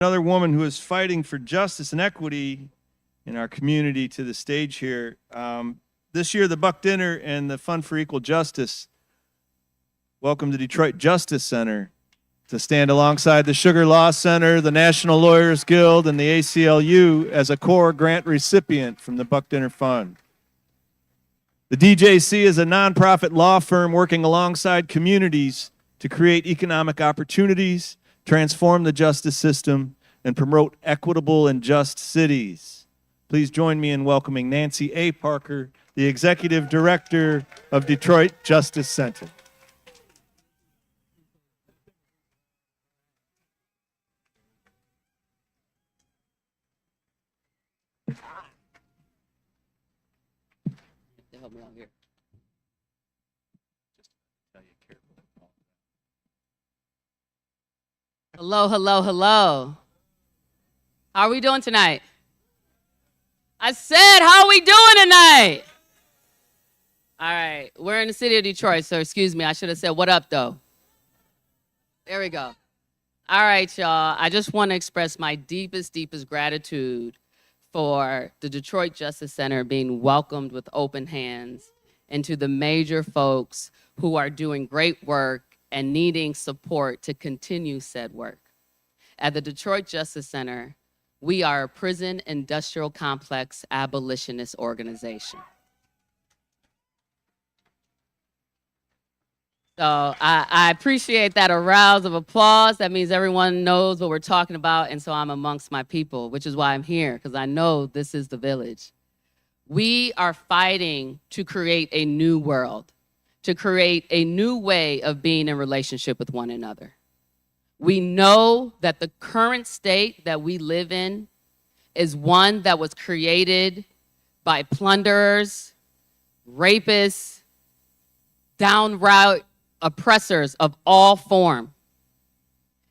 Another woman who is fighting for justice and equity in our community to the stage here. This year, the Buck Dinner and the Fund for Equal Justice welcome the Detroit Justice Center to stand alongside the Sugar Law Center, the National Lawyers Guild, and the ACLU as a core grant recipient from the Buck Dinner Fund. The DJC is a nonprofit law firm working alongside communities to create economic opportunities, transform the justice system, and promote equitable and just cities. Please join me in welcoming Nancy A. Parker, the Executive Director of Detroit Justice Center. Help me out here. Hello, hello, hello. How are we doing tonight? I said, how are we doing tonight? All right, we're in the city of Detroit, so excuse me, I should have said, what up, though? There we go. All right, y'all, I just want to express my deepest gratitude for the Detroit Justice Center being welcomed with open hands, and to the major folks who are doing great work and needing support to continue said work. At the Detroit Justice Center, we are a prison industrial complex abolitionist organization. So I appreciate that arousal of applause. That means everyone knows what we're talking about, and so I'm amongst my people, which is why I'm here, because I know this is the village. We are fighting to create a new world, to create a new way of being in relationship with one another. We know that the current state that we live in is one that was created by plunderers, rapists, downright oppressors of all form.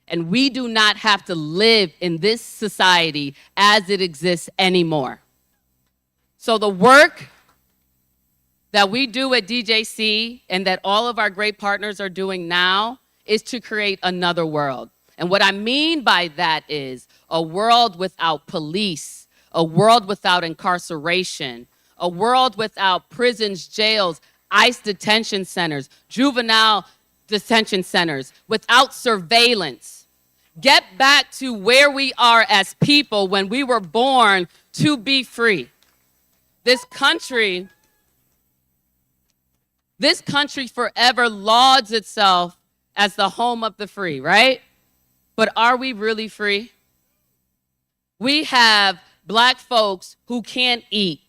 And we do not have to live in this society as it exists anymore. So the work that we do at DJC and that all of our great partners are doing now is to create another world. And what I mean by that is a world without police, a world without incarceration, a world without prisons, jails, ICE detention centers, juvenile detention centers, without surveillance. Get back to where we are as people when we were born to be free. This country forever lauds itself as the home of the free, right? But are we really free? We have Black folks who can't eat,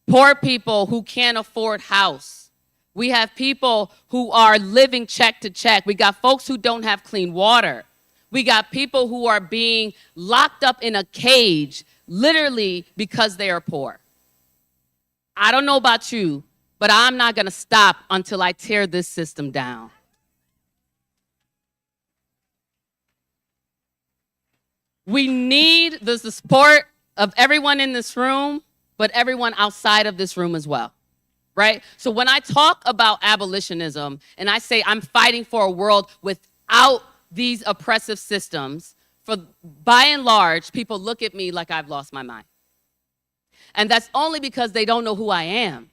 poor people who can't afford house. We have people who are living check to check. We got folks who don't have clean water. We got people who are being locked up in a cage, literally because they are poor. I don't know about you, but I'm not going to stop until I tear this system down. We need the support of everyone in this room, but everyone outside of this room as well, right? So when I talk about abolitionism and I say I'm fighting for a world without these oppressive systems, by and large, people look at me like I've lost my mind. And that's only because they don't know who I am.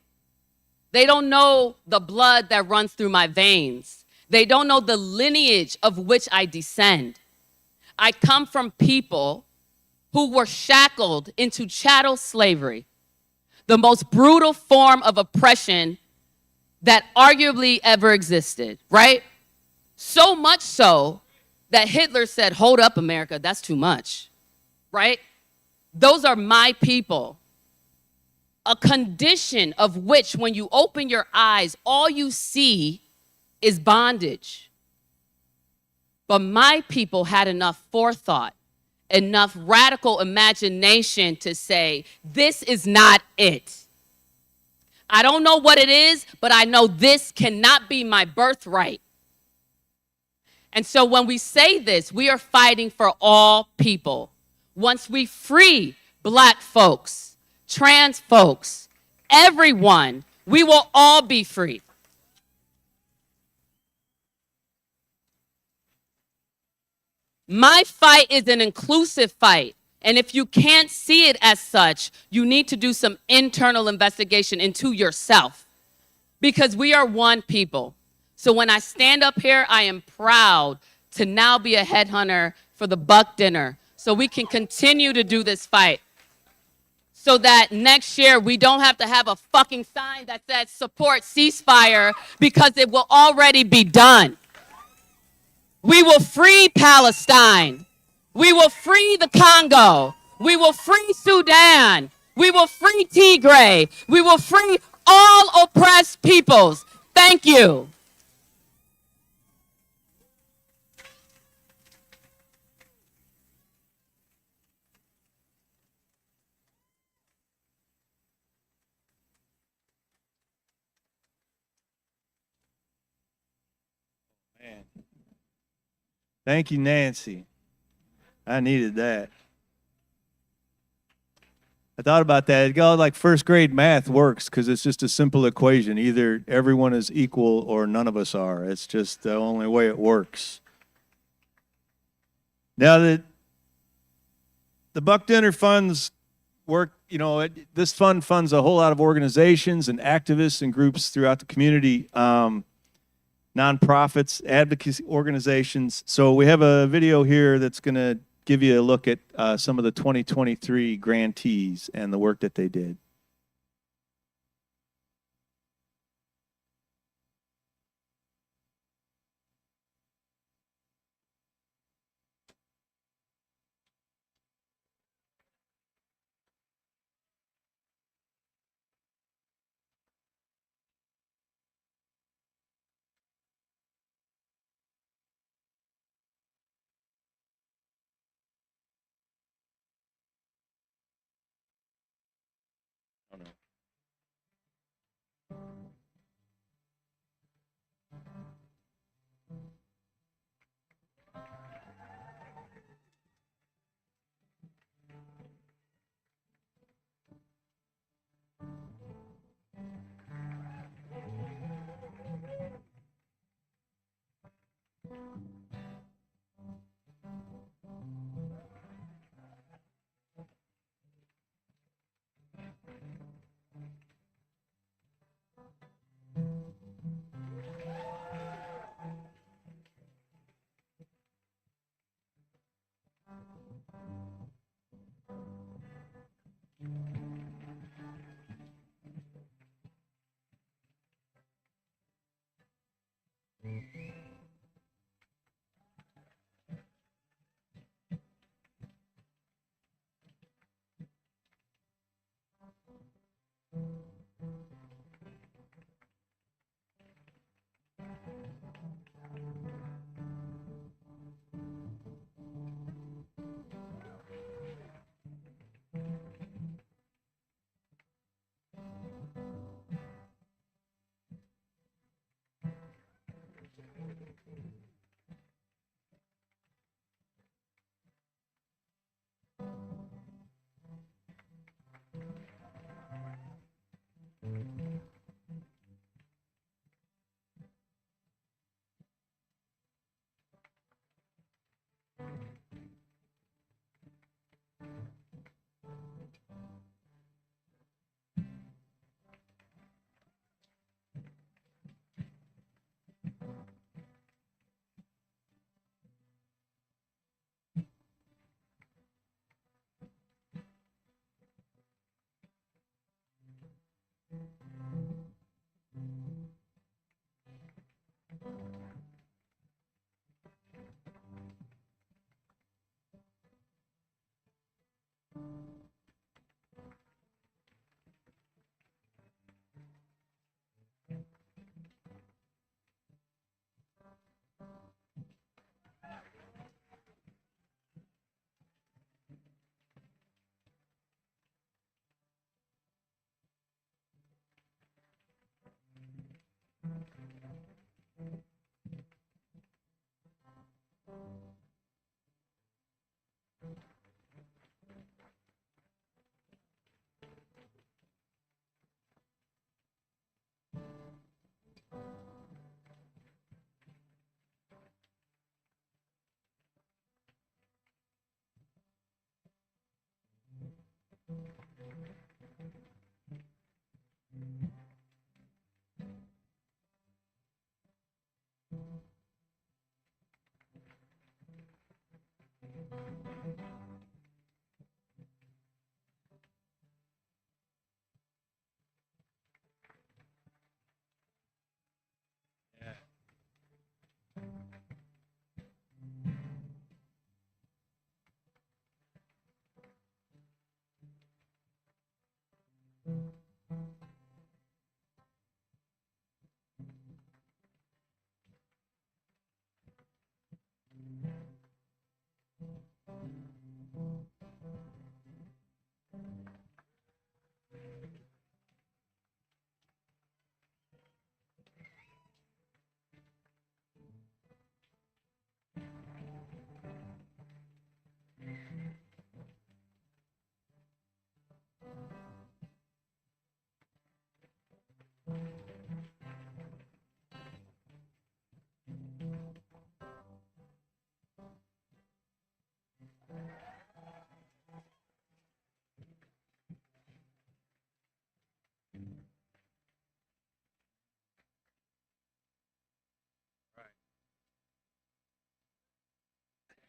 They don't know the blood that runs through my veins. They don't know the lineage of which I descend. I come from people who were shackled into chattel slavery, the most brutal form of oppression that arguably ever existed, right? So much so that Hitler said, hold up, America, that's too much, right? Those are my people. A condition of which, when you open your eyes, all you see is bondage. But my people had enough forethought, enough radical imagination to say, this is not it. I don't know what it is, but I know this cannot be my birthright. And so when we say this, we are fighting for all people. Once we free Black folks, trans folks, everyone, we will all be free. My fight is an inclusive fight. And if you can't see it as such, you need to do some internal investigation into yourself because we are one people. So when I stand up here, I am proud to now be a headhunter for the Buck Dinner so we can continue to do this fight so that next year we don't have to have a fucking sign that says support ceasefire because it will already be done. We will free Palestine. We will free the Congo. We will free Sudan. We will free Tigray. We will free all oppressed peoples. Thank you. Man. Thank you, Nancy. I needed that. I thought about that. It got like first grade math works because it's just a simple equation. Either everyone is equal or none of us are. It's just the only way it works. Now that the Buck Dinner funds work, this fund funds a whole lot of organizations and activists and groups throughout the community, nonprofits, advocacy organizations. So we have a video here that's going to give you a look at some of the 2023 grantees and the work that they did. Oh, no.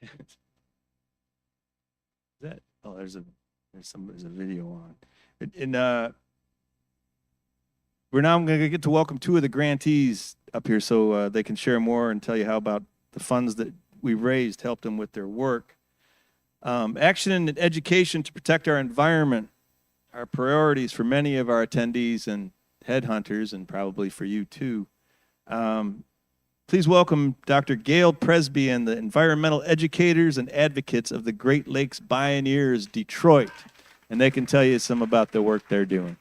Is that? Oh, there's a video on. We're now going to get to welcome two of the grantees up here so they can share more and tell you how about the funds that we raised helped them with their work. Action and education to protect our environment are priorities for many of our attendees and headhunters, and probably for you too. Please welcome Dr. Gail Presby and the environmental educators and advocates of the Great Lakes Bioneers Detroit, and they can tell you some about the work they're doing.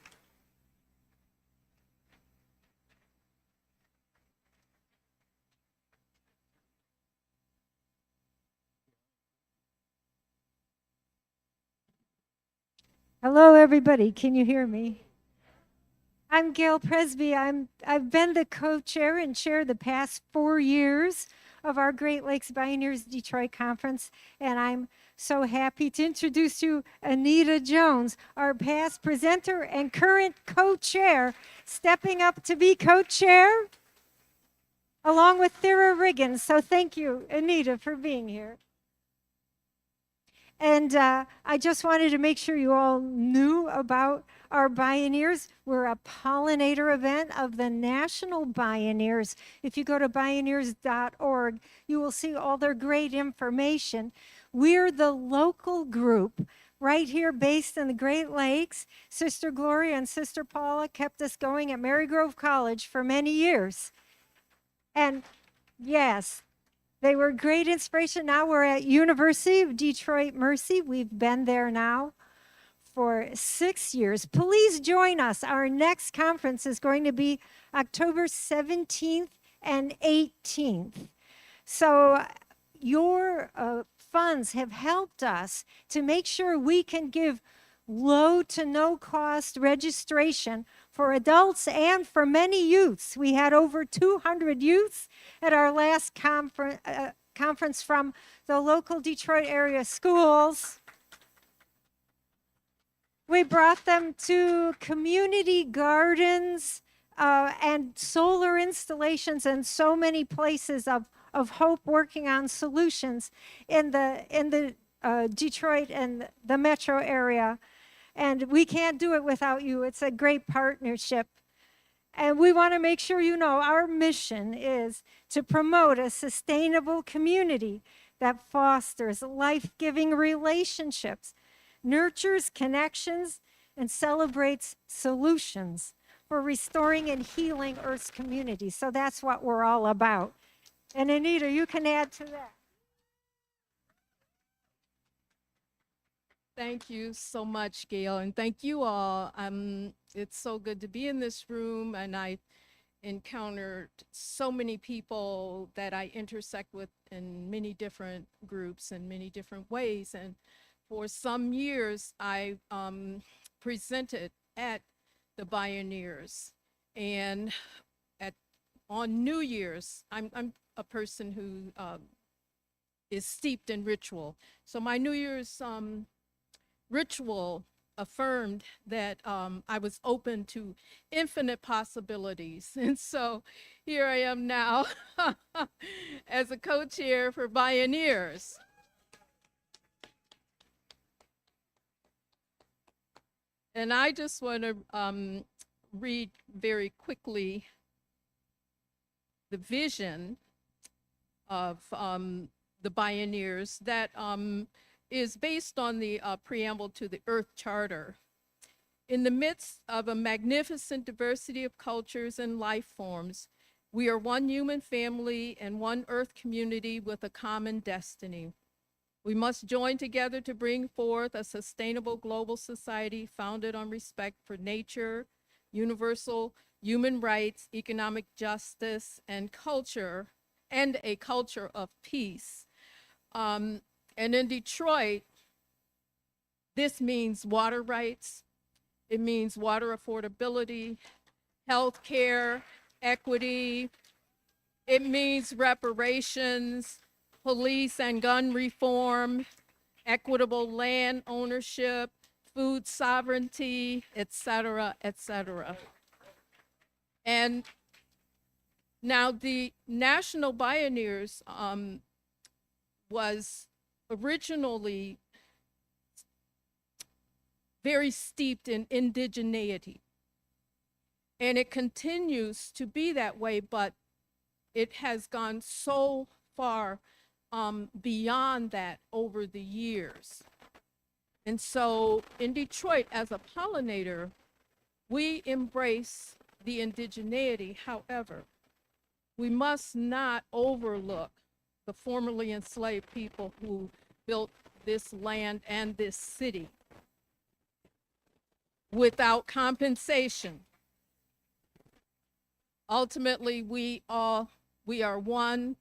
Hello, everybody. Can you hear me? I'm Gail Presby. I've been the co-chair and chair the past 4 years of our Great Lakes Bioneers Detroit Conference, and I'm so happy to introduce you Anita Jones, our past presenter and current co-chair, stepping up to be co-chair along with Thera Riggins. So thank you, Anita, for being here. And I just wanted to make sure you all knew about our Bioneers. We're a pollinator event of the National Bioneers. If you go to bioneers.org, you will see all their great information. We're the local group right here based in the Great Lakes. Sister Gloria and Sister Paula kept us going at Marygrove College for many years. And yes, they were great inspiration. Now we're at University of Detroit Mercy. We've been there now for 6 years. Please join us. Our next conference is going to be October 17th and 18th. So your funds have helped us to make sure we can give low to no cost registration for adults and for many youths. We had over 200 youths at our last conference from the local Detroit area schools. We brought them to community gardens and solar installations and so many places of hope working on solutions in the Detroit and the metro area. And we can't do it without you. It's a great partnership. And we want to make sure you know our mission is to promote a sustainable community that fosters life-giving relationships, nurtures connections, and celebrates solutions for restoring and healing Earth's community. So that's what we're all about. And Anita, you can add to that. Thank you so much, Gail, and thank you all. It's so good to be in this room, and I encountered so many people that I intersect with in many different groups and many different ways. And for some years, I presented at the Bioneers, and on New Year's, I'm a person who is steeped in ritual. So my New Year's ritual affirmed that I was open to infinite possibilities. And so here I am now as a co-chair for Bioneers. And I just want to read very quickly the vision of the Bioneers that is based on the preamble to the Earth Charter. In the midst of a magnificent diversity of cultures and life forms, we are one human family and one Earth community with a common destiny. We must join together to bring forth a sustainable global society founded on respect for nature, universal human rights, economic justice, and culture, and a culture of peace. And in Detroit, this means water rights, it means water affordability, health care, equity, it means reparations, police and gun reform, equitable land ownership, food sovereignty, et cetera, et cetera. And now the National Bioneers was originally very steeped in indigeneity. And it continues to be that way, but it has gone so far beyond that over the years. And so in Detroit, as a pollinator, we embrace the indigeneity. However, we must not overlook the formerly enslaved people who built this land and this city without compensation. Ultimately, we are one.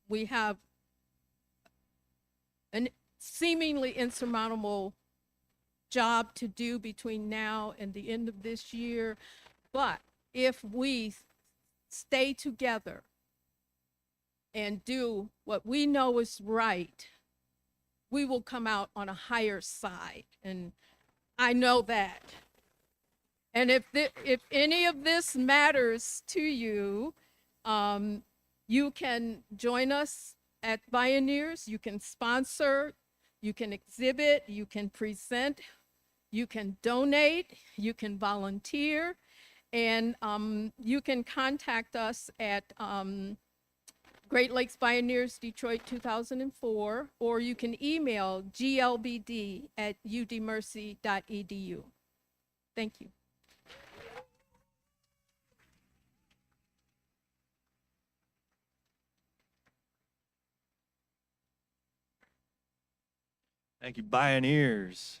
We have a seemingly insurmountable job to do between now and the end of this year. But if we stay together and do what we know is right, we will come out on a higher side. And I know that. And if any of this matters to you, you can join us at Bioneers. You can sponsor, you can exhibit, you can present, you can donate, you can volunteer, and you can contact us at Great Lakes Bioneers Detroit 2004, or you can email glbd@udmercy.edu. Thank you. Thank you, Bioneers.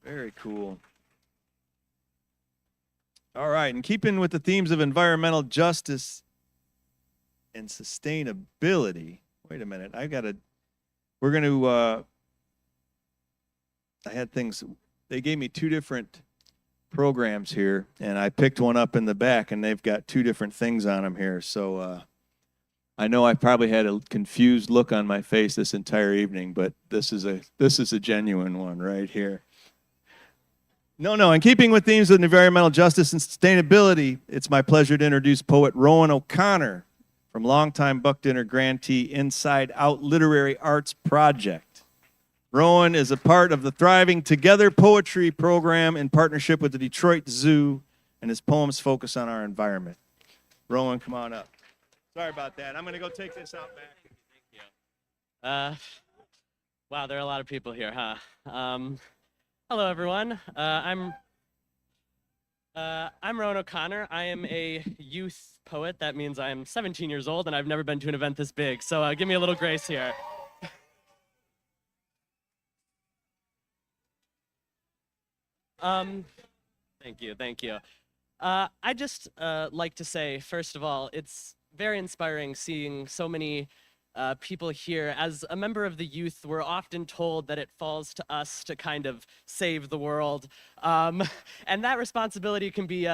Very cool. All right, in keeping with the themes of environmental justice and sustainability, wait a minute, I had things, they gave me two different programs here, and I picked one up in the back, and they've got two different things on them here, so I know I probably had a confused look on my face this entire evening, but this is a genuine one right here. No, in keeping with themes of environmental justice and sustainability, it's my pleasure to introduce poet Rowan O'Connor from longtime Buck Dinner grantee Inside Out Literary Arts Project. Rowan is a part of the thriving Together Poetry program in partnership with the Detroit Zoo, and his poems focus on our environment. Rowan, come on up. Sorry about that. I'm going to go take this out back. Thank you. Wow, there are a lot of people here, huh? Hello, everyone. I'm Rowan O'Connor. I am a youth poet. That means I'm 17 years old, and I've never been to an event this big. So give me a little grace here. Thank you. I just like to say, first of all, it's very inspiring seeing so many people here. As a member of the youth, we're often told that it falls to us to kind of save the world. And that responsibility can be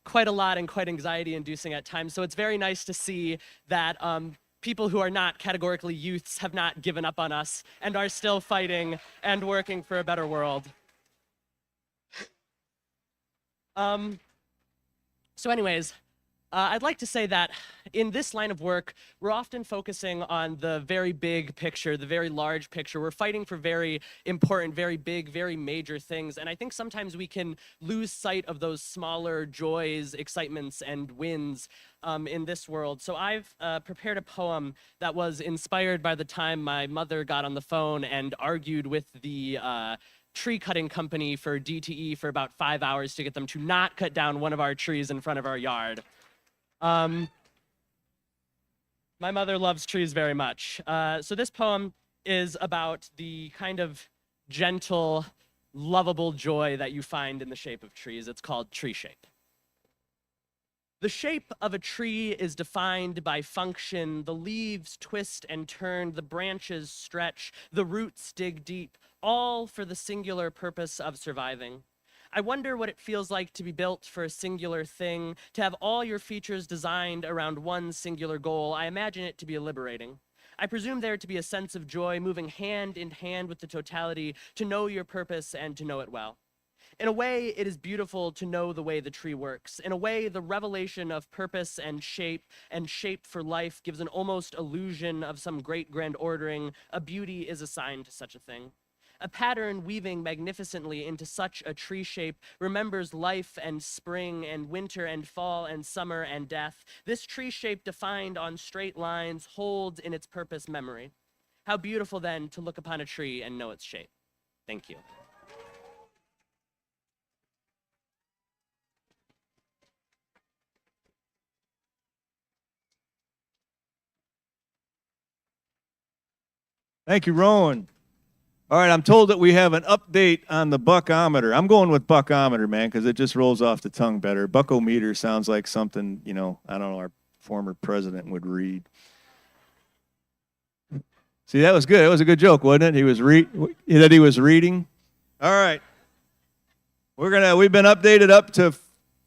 quite a lot and quite anxiety-inducing at times. So it's very nice to see that people who are not categorically youths have not given up on us and are still fighting and working for a better world. So anyways, I'd like to say that in this line of work, we're often focusing on the very big picture, the very large picture. We're fighting for very important, very big, very major things. And I think sometimes we can lose sight of those smaller joys, excitements, and wins in this world. So I've prepared a poem that was inspired by the time my mother got on the phone and argued with the tree cutting company for DTE for about 5 hours to get them to not cut down one of our trees in front of our yard. My mother loves trees very much. So this poem is about the kind of gentle, lovable joy that you find in the shape of trees. It's called Tree Shape. The shape of a tree is defined by function. The leaves twist and turn, the branches stretch, the roots dig deep, all for the singular purpose of surviving. I wonder what it feels like to be built for a singular thing, to have all your features designed around one singular goal. I imagine it to be liberating. I presume there to be a sense of joy moving hand in hand with the totality, to know your purpose and to know it well. In a way, it is beautiful to know the way the tree works. In a way, the revelation of purpose and shape for life gives an almost illusion of some great grand ordering. A beauty is assigned to such a thing. A pattern weaving magnificently into such a tree shape remembers life and spring and winter and fall and summer and death. This tree shape defined on straight lines holds in its purpose memory. How beautiful then to look upon a tree and know its shape. Thank you. Thank you, Rowan. All right, I'm told that we have an update on the buckometer. I'm going with buckometer, man, because it just rolls off the tongue better. Buckometer sounds like something, I don't know, our former president would read. See, that was good. That was a good joke, wasn't it? He was that he was reading. All right. We've been updated up to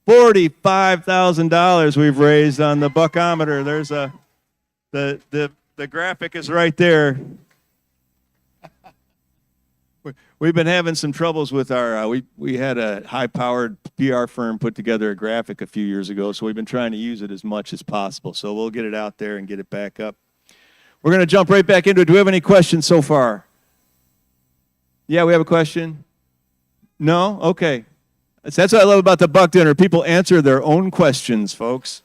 $45,000 we've raised on the buckometer. There's the graphic is right there. We've been having some troubles with our, we had a high-powered PR firm put together a graphic a few years ago, so we've been trying to use it as much as possible. So we'll get it out there and get it back up. We're going to jump right back into it. Do we have any questions so far? Yeah, we have a question? No? Okay. That's what I love about the Buck Dinner. People answer their own questions, folks.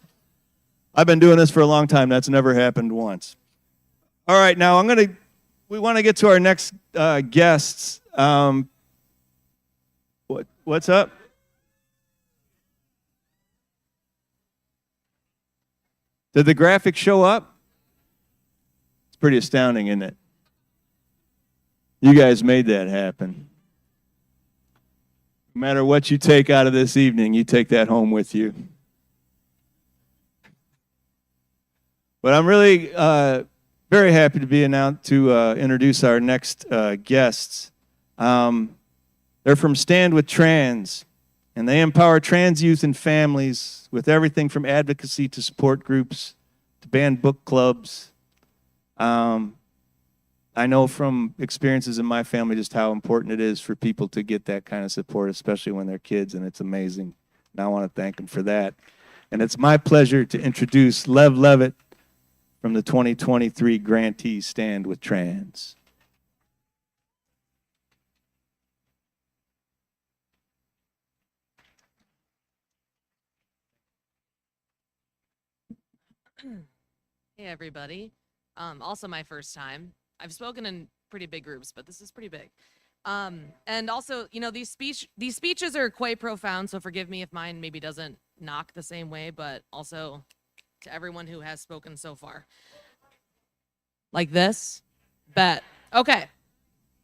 I've been doing this for a long time. That's never happened once. All right, now we want to get to our next guests. What's up? Did the graphic show up? It's pretty astounding, isn't it? You guys made that happen. No matter what you take out of this evening, you take that home with you. But I'm really very happy to be introduce our next guests. They're from Stand with Trans, and they empower trans youth and families with everything from advocacy to support groups to banned book clubs. I know from experiences in my family just how important it is for people to get that kind of support, especially when they're kids, and it's amazing. And I want to thank them for that. And it's my pleasure to introduce Lev Levitt from the 2023 grantee Stand with Trans. Hey everybody. Also my first time. I've spoken in pretty big groups, but this is pretty big. And also, these speeches are quite profound, so forgive me if mine maybe doesn't knock the same way, but also to everyone who has spoken so far. Like this? Bet. Okay.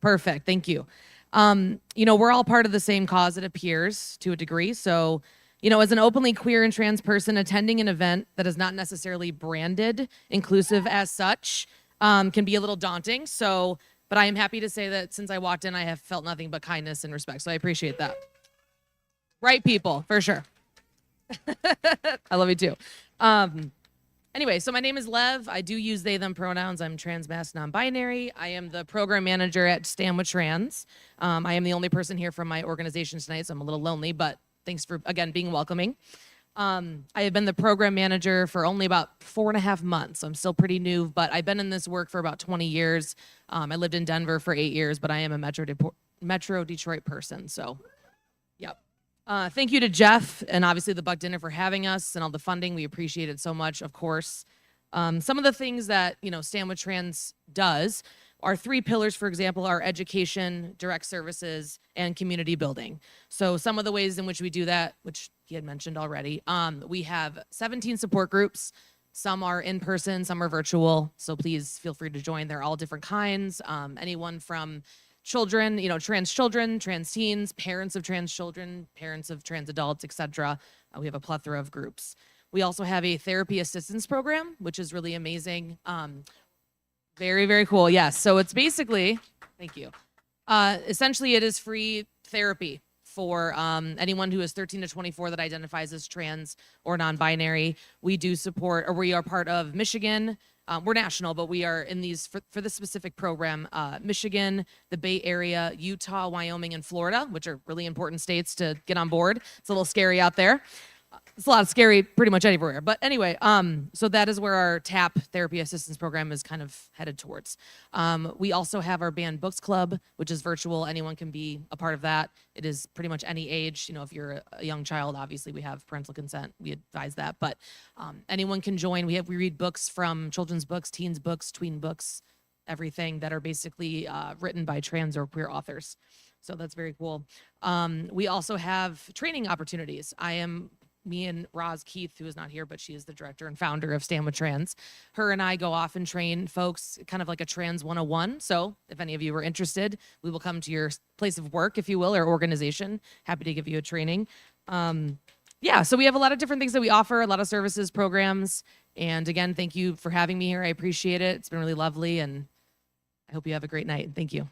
Perfect. Thank you. We're all part of the same cause, it appears, to a degree. So, as an openly queer and trans person attending an event that is not necessarily branded inclusive as such can be a little daunting. So, but I am happy to say that since I walked in, I have felt nothing but kindness and respect. So I appreciate that. Right people, for sure. I love you too. Anyway, so my name is Lev. I do use they, them pronouns. I'm trans, mass, non-binary. I am the program manager at Stand with Trans. I am the only person here from my organization tonight, so I'm a little lonely, but thanks for, again, being welcoming. I have been the program manager for only about 4.5 months. So I'm still pretty new, but I've been in this work for about 20 years. I lived in Denver for 8 years, but I am a Metro Detroit person, so yep. Thank you to Jeff and obviously the Buck Dinner for having us and all the funding. We appreciate it so much, of course. Some of the things that, Stand with Trans does are 3 pillars, for example, are education, direct services, and community building. So some of the ways in which we do that, which he had mentioned already, we have 17 support groups. Some are in person, some are virtual. So please feel free to join. They're all different kinds. Anyone from children, trans teens, parents of trans children, parents of trans adults, etc. We have a plethora of groups. We also have a therapy assistance program, which is really amazing. Very, very cool. Yes. So it's basically, thank you. Essentially, it is free therapy for anyone who is 13 to 24 that identifies as trans or non-binary. We do support, or we are part of Michigan, we're national, but we are in these for this specific program, Michigan, the Bay Area, Utah, Wyoming, and Florida, which are really important states to get on board. It's a little scary out there. It's a lot of scary pretty much everywhere. But anyway, so that is where our TAP therapy assistance program is kind of headed towards. We also have our band books club, which is virtual. Anyone can be a part of that. It is pretty much any age. You know, if you're a young child, obviously we have parental consent. We advise that, but anyone can join. We read books from children's books, teens books, tween books, everything that are basically written by trans or queer authors. So that's very cool. We also have training opportunities. Me and Roz Keith, who is not here, but she is the director and founder of Stand with Trans. Her and I go off and train folks, kind of like a Trans 101. So if any of you are interested, we will come to your place of work, if you will, or organization. Happy to give you a training. Yeah, so we have a lot of different things that we offer, a lot of services, programs. And again, thank you for having me here. I appreciate it. It's been really lovely, and I hope you have a great night. Thank you.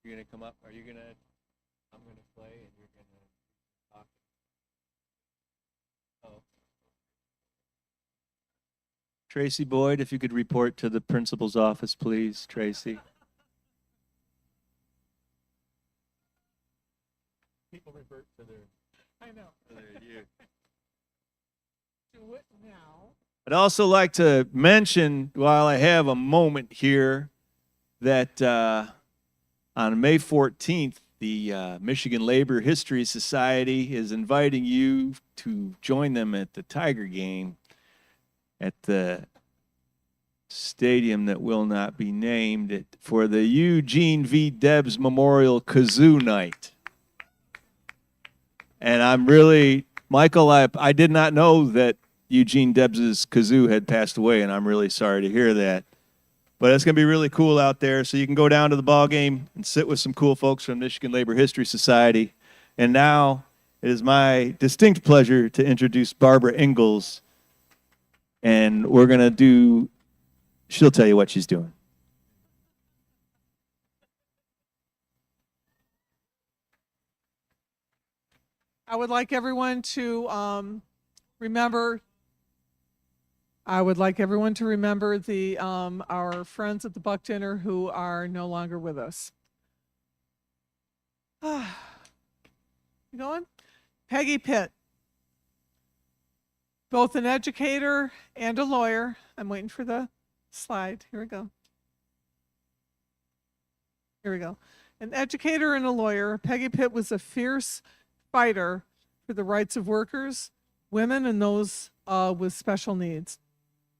You're gonna come up? Are you gonna? I'm gonna play, and you're gonna talk. Oh. Tracy Boyd, if you could report to the principal's office, please, Tracy. People revert to their. I know. To their youth. Do it now. I'd also like to mention, while I have a moment here, that on May 14th, the Michigan Labor History Society is inviting you to join them at the Tiger game at the stadium that will not be named for the Eugene V. Debs Memorial Kazoo Night. And I'm really, Michael, I did not know that Eugene Debs's kazoo had passed away, and I'm really sorry to hear that. But it's going to be really cool out there, so you can go down to the ball game and sit with some cool folks from Michigan Labor History Society. And now it is my distinct pleasure to introduce Barbara Ingalls, and we're going to do, she'll tell you what she's doing. I would like everyone to remember. I would like everyone to remember the our friends at the Buck Dinner who are no longer with us. You going? Peggy Pitt, both an educator and a lawyer. I'm waiting for the slide. Here we go. Here we go. An educator and a lawyer, Peggy Pitt was a fierce fighter for the rights of workers, women, and those with special needs.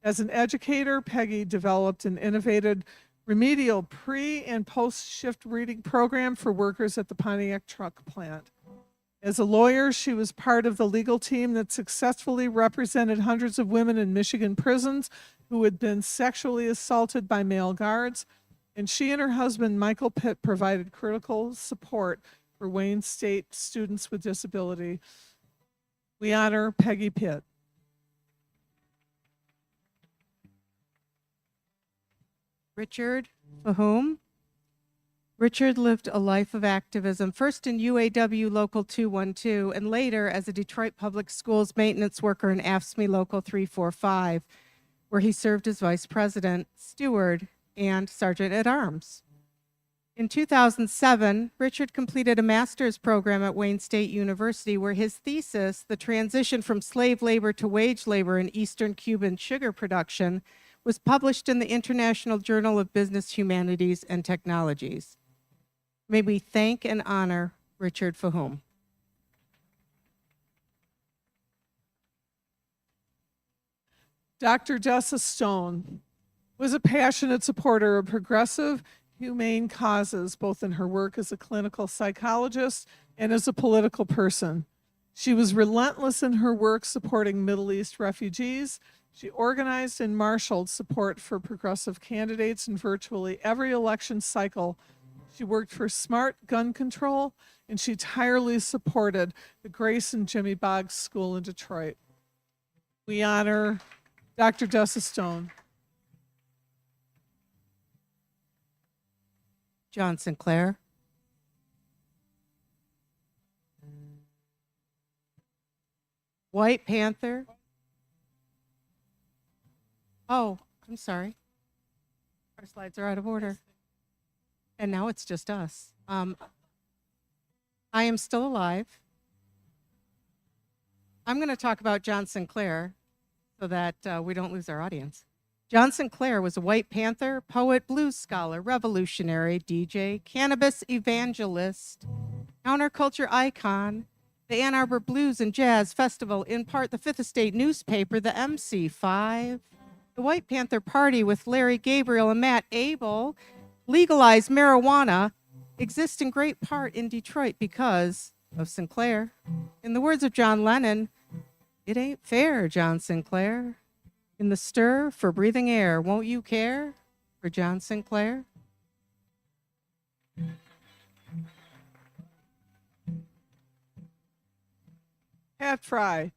As an educator, Peggy developed an innovative remedial pre- and post-shift reading program for workers at the Pontiac truck plant. As a lawyer, she was part of the legal team that successfully represented hundreds of women in Michigan prisons who had been sexually assaulted by male guards, and she and her husband, Michael Pitt, provided critical support for Wayne State students with disability. We honor Peggy Pitt. Richard Fahum. Richard lived a life of activism, first in UAW Local 212 and later as a Detroit Public Schools maintenance worker in AFSCME Local 345, where he served as vice president, steward, and sergeant at arms. In 2007, Richard completed a master's program at Wayne State University where his thesis, The Transition from Slave Labor to Wage Labor in Eastern Cuban Sugar Production, was published in the International Journal of Business Humanities and Technologies. May we thank and honor Richard Fahum. Dr. Dessa Stone was a passionate supporter of progressive, humane causes, both in her work as a clinical psychologist and as a political person. She was relentless in her work supporting Middle East refugees. She organized and marshaled support for progressive candidates in virtually every election cycle. She worked for smart gun control, and she tirelessly supported the Grace and Jimmy Boggs School in Detroit. We honor Dr. Dessa Stone. John Sinclair. White Panther. Oh, I'm sorry. Our slides are out of order. And now it's just us. I am still alive. I'm going to talk about John Sinclair so that we don't lose our audience. John Sinclair was a White Panther, poet, blues scholar, revolutionary, DJ, cannabis evangelist, counterculture icon, the Ann Arbor Blues and Jazz Festival, in part the Fifth Estate newspaper, the MC5, the White Panther Party with Larry Gabriel and Matt Abel, legalized marijuana, exists in great part in Detroit because of Sinclair. In the words of John Lennon, "It ain't fair, John Sinclair. In the stir for breathing air, won't you care for John Sinclair?" Pat Fry.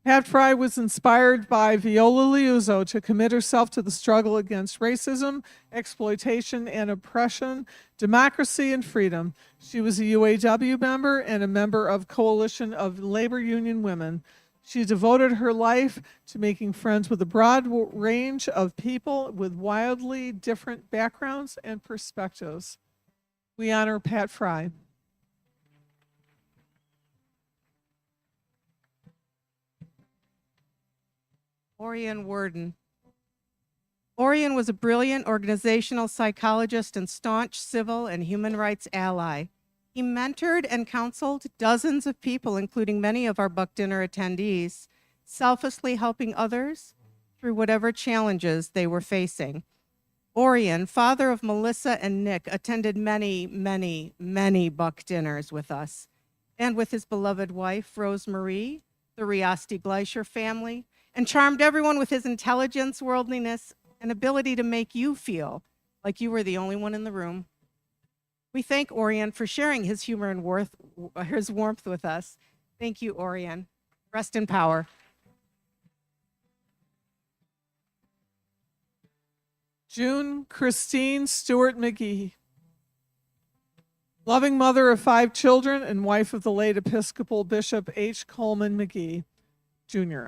Pat Fry was inspired by Viola Liuzzo to commit herself to the struggle against racism, exploitation, and oppression, democracy, and freedom. She was a UAW member and a member of Coalition of Labor Union Women. She devoted her life to making friends with a broad range of people with wildly different backgrounds and perspectives. We honor Pat Fry. Orion Worden. Orion was a brilliant organizational psychologist and staunch civil and human rights ally. He mentored and counseled dozens of people, including many of our Buck Dinner attendees, selflessly helping others through whatever challenges they were facing. Orion, father of Melissa and Nick, attended many, many, many Buck Dinners with us and with his beloved wife, Rose Marie, the Riasti Gleicher family, and charmed everyone with his intelligence, worldliness, and ability to make you feel like you were the only one in the room. We thank Orion for sharing his humor and his warmth with us. Thank you, Orion. Rest in power. June Christine Stewart McGee. Loving mother of 5 children and wife of the late Episcopal Bishop H. Coleman McGee, Jr.,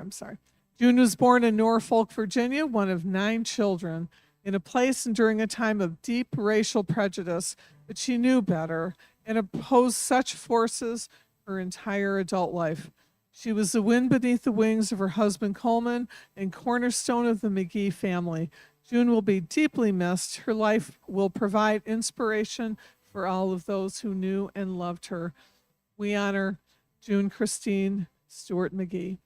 June was born in Norfolk, Virginia, one of 9 children, in a place and during a time of deep racial prejudice, but she knew better and opposed such forces her entire adult life. She was the wind beneath the wings of her husband Coleman and cornerstone of the McGee family. June will be deeply missed. Her life will provide inspiration for all of those who knew and loved her. We honor June Christine Stewart McGee.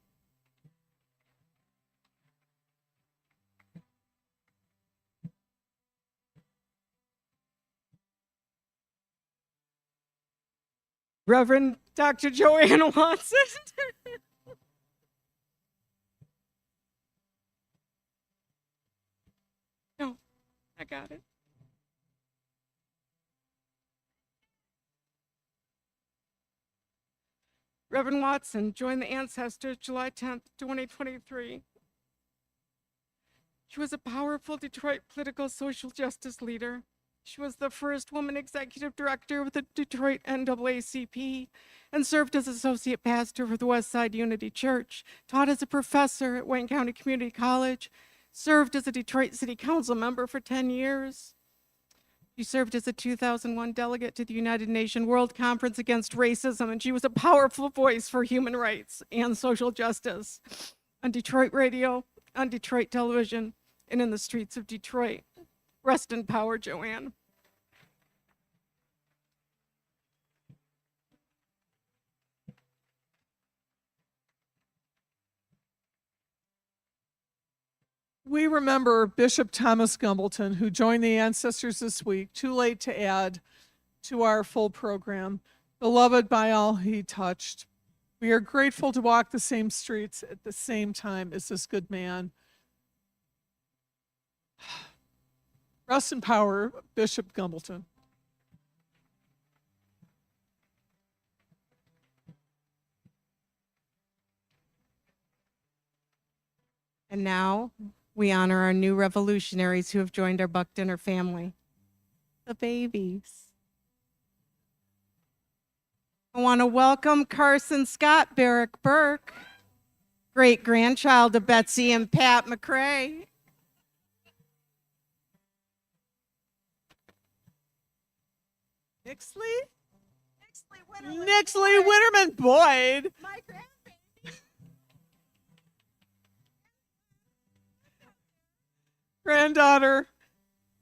Reverend Dr. Joanne Watson. No, I got it. Reverend Watson joined the Ancestors July 10th, 2023. She was a powerful Detroit political social justice leader. She was the first woman executive director with the Detroit NAACP and served as associate pastor for the Westside Unity Church, taught as a professor at Wayne County Community College, served as a Detroit City Council member for 10 years. She served as a 2001 delegate to the United Nations World Conference Against Racism, and she was a powerful voice for human rights and social justice on Detroit radio, on Detroit television, and in the streets of Detroit. Rest in power, Joanne. We remember Bishop Thomas Gumbleton, who joined the Ancestors this week, too late to add to our full program, beloved by all he touched. We are grateful to walk the same streets at the same time as this good man. Rest in power, Bishop Gumbleton. And now we honor our new revolutionaries who have joined our Buck Dinner family, the babies. I want to welcome Carson Scott Barrick Burke, great grandchild of Betsy and Pat McCrae. Nixley? Nixley Winterman Boyd. My grandbaby. Granddaughter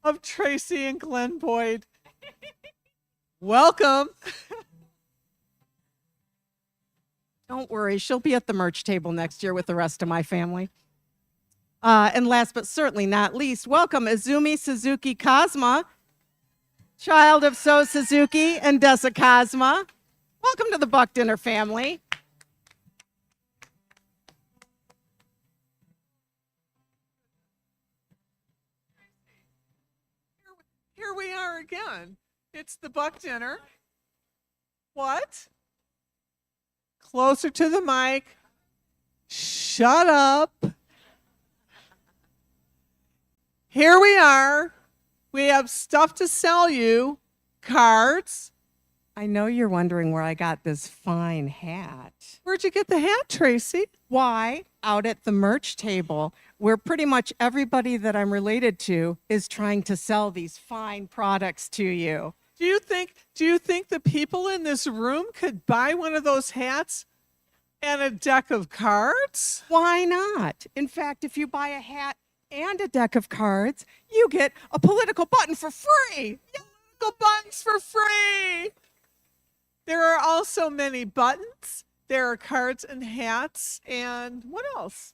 of Tracy and Glenn Boyd. Welcome. Don't worry, she'll be at the merch table next year with the rest of my family. And last but certainly not least, welcome Izumi Suzuki Kazuma, child of So Suzuki and Dessa Kazuma. Welcome to the Buck Dinner family. Here we are again. It's the Buck Dinner. What? Closer to the mic. Shut up. Here we are. We have stuff to sell you. Cards. I know you're wondering where I got this fine hat. Where'd you get the hat, Tracy? Why? Out at the merch table, where pretty much everybody that I'm related to is trying to sell these fine products to you. Do you think the people in this room could buy one of those hats and a deck of cards? Why not? In fact, if you buy a hat and a deck of cards, you get a political button for free. Political buttons for free. There are also many buttons. There are cards and hats, and what else?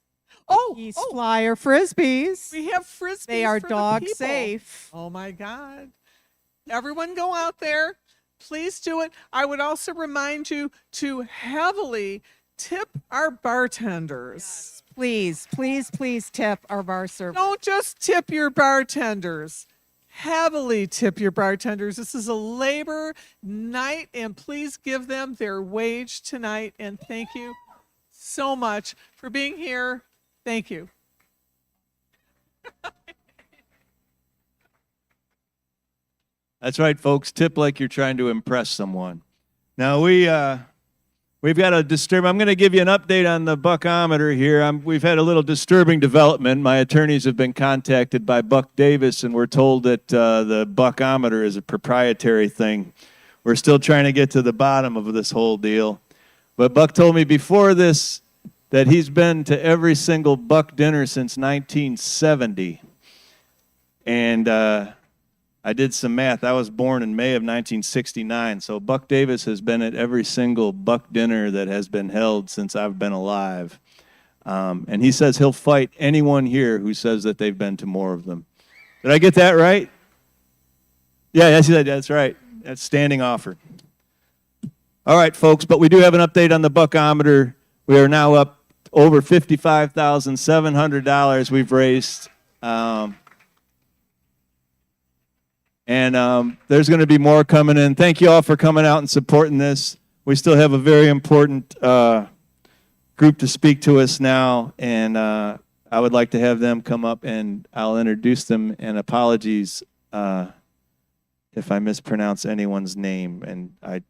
These flyer frisbees. We have frisbees. They are for the dog people. safe. Oh my God. Everyone go out there. Please do it. I would also remind you to heavily tip our bartenders. Please, please, please tip our bar server. Don't just tip your bartenders. Heavily tip your bartenders. This is a labor night, and please give them their wage tonight. And thank you so much for being here. Thank you. That's right, folks. Tip like you're trying to impress someone. Now we've got a disturb. I'm going to give you an update on the Buckometer here. We've had a little disturbing development. My attorneys have been contacted by Buck Davis, and we're told that the Buckometer is a proprietary thing. We're still trying to get to the bottom of this whole deal. But Buck told me before this that he's been to every single Buck dinner since 1970. And I did some math. I was born in May of 1969, so Buck Davis has been at every single Buck dinner that has been held since I've been alive. And he says he'll fight anyone here who says that they've been to more of them. Did I get that right? Yeah, that's right. That's standing offer. All right, folks, but we do have an update on the Buckometer. We are now up over $55,700 we've raised. And there's going to be more coming in. Thank you all for coming out and supporting this. We still have a very important group to speak to us now, and I would like to have them come up, and I'll introduce them. And apologies if I mispronounce anyone's name, and I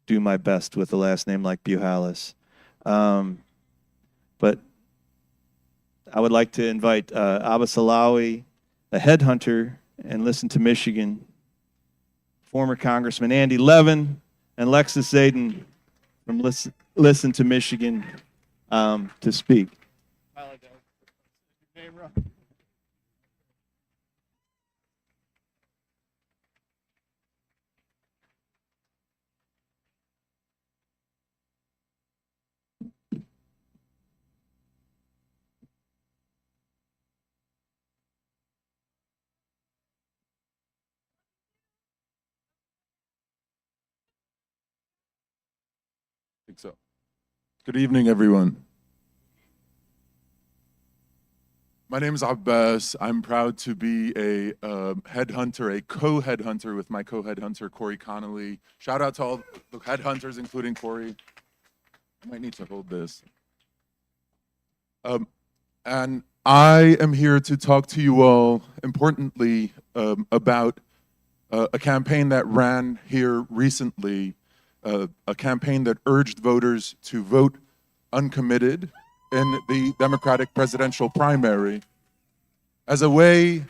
do my best with the last name like Buhalis. But I would like to invite Abbas Alawi, a headhunter, and Listen to Michigan, former Congressman Andy Levin, and Lexus Zayden from Listen to Michigan to speak. So, good evening, everyone. My name is Abbas. I'm proud to be a headhunter, a co-headhunter with my co-headhunter, Corey Connolly. Shout out to all the headhunters, including Corey. I might need to hold this. And I am here to talk to you all, importantly, about a campaign that ran here recently a campaign that urged voters to vote uncommitted in the Democratic presidential primary as a way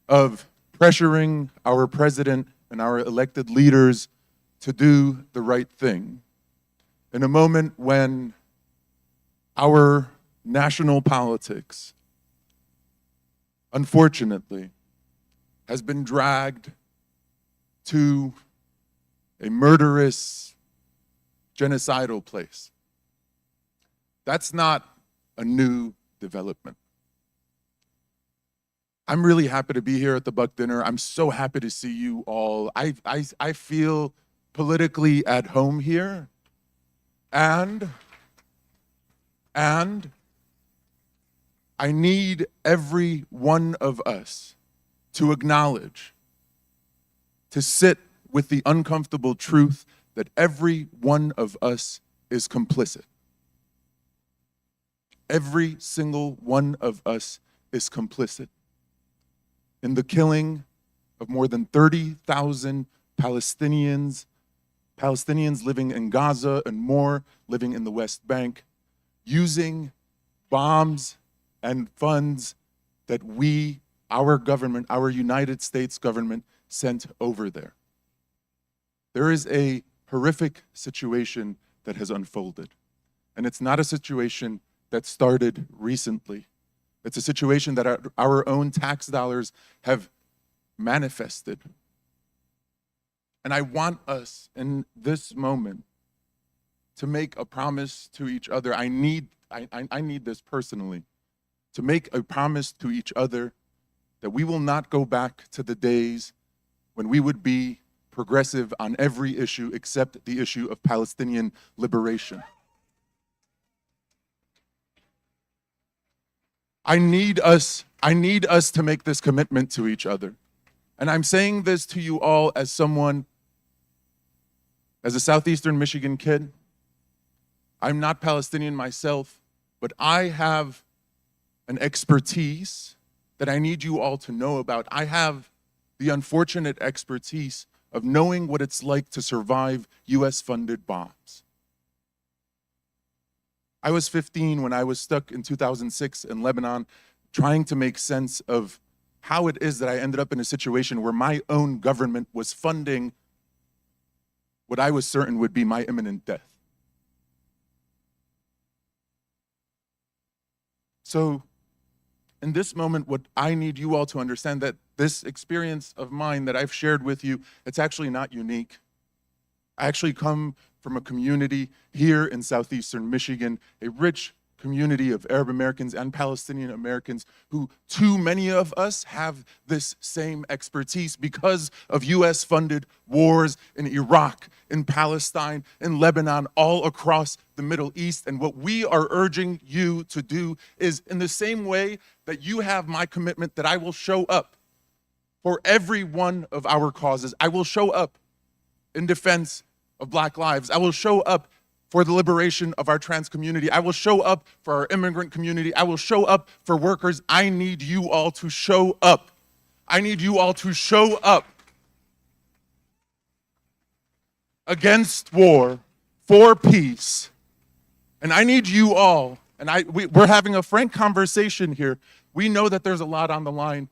of pressuring our president and our elected leaders to do the right thing. In a moment when our national politics, unfortunately, has been dragged to a murderous, genocidal place. That's not a new development. I'm really happy to be here at the Buck Dinner. I'm so happy to see you all. I feel politically at home here. And I need every one of us to acknowledge, to sit with the uncomfortable truth that every one of us is complicit. Every single one of us is complicit in the killing of more than 30,000 Palestinians living in Gaza and more living in the West Bank, using bombs and funds that our government, our United States government, sent over there. There is a horrific situation that has unfolded. And it's not a situation that started recently. It's a situation that our own tax dollars have manifested. And I want us in this moment to make a promise to each other. I need this personally, to make a promise to each other that we will not go back to the days when we would be progressive on every issue except the issue of Palestinian liberation. I need us to make this commitment to each other. And I'm saying this to you all as someone, as a Southeastern Michigan kid. I'm not Palestinian myself, but I have an expertise that I need you all to know about. I have the unfortunate expertise of knowing what it's like to survive US-funded bombs. I was 15 when I was stuck in 2006 in Lebanon, trying to make sense of how it is that I ended up in a situation where my own government was funding what I was certain would be my imminent death. So, in this moment, what I need you all to understand that this experience of mine that I've shared with you, it's actually not unique. I actually come from a community here in Southeastern Michigan, a rich community of Arab Americans and Palestinian Americans who, too many of us, have this same expertise because of US-funded wars in Iraq, in Palestine, in Lebanon, all across the Middle East. And what we are urging you to do is, in the same way that you have my commitment that I will show up for every one of our causes, I will show up in defense of Black lives. I will show up for the liberation of our trans community. I will show up for our immigrant community. I will show up for workers. I need you all to show up. I need you all to show up against war, for peace. And I need you all, and we're having a frank conversation here. We know that there's a lot on the line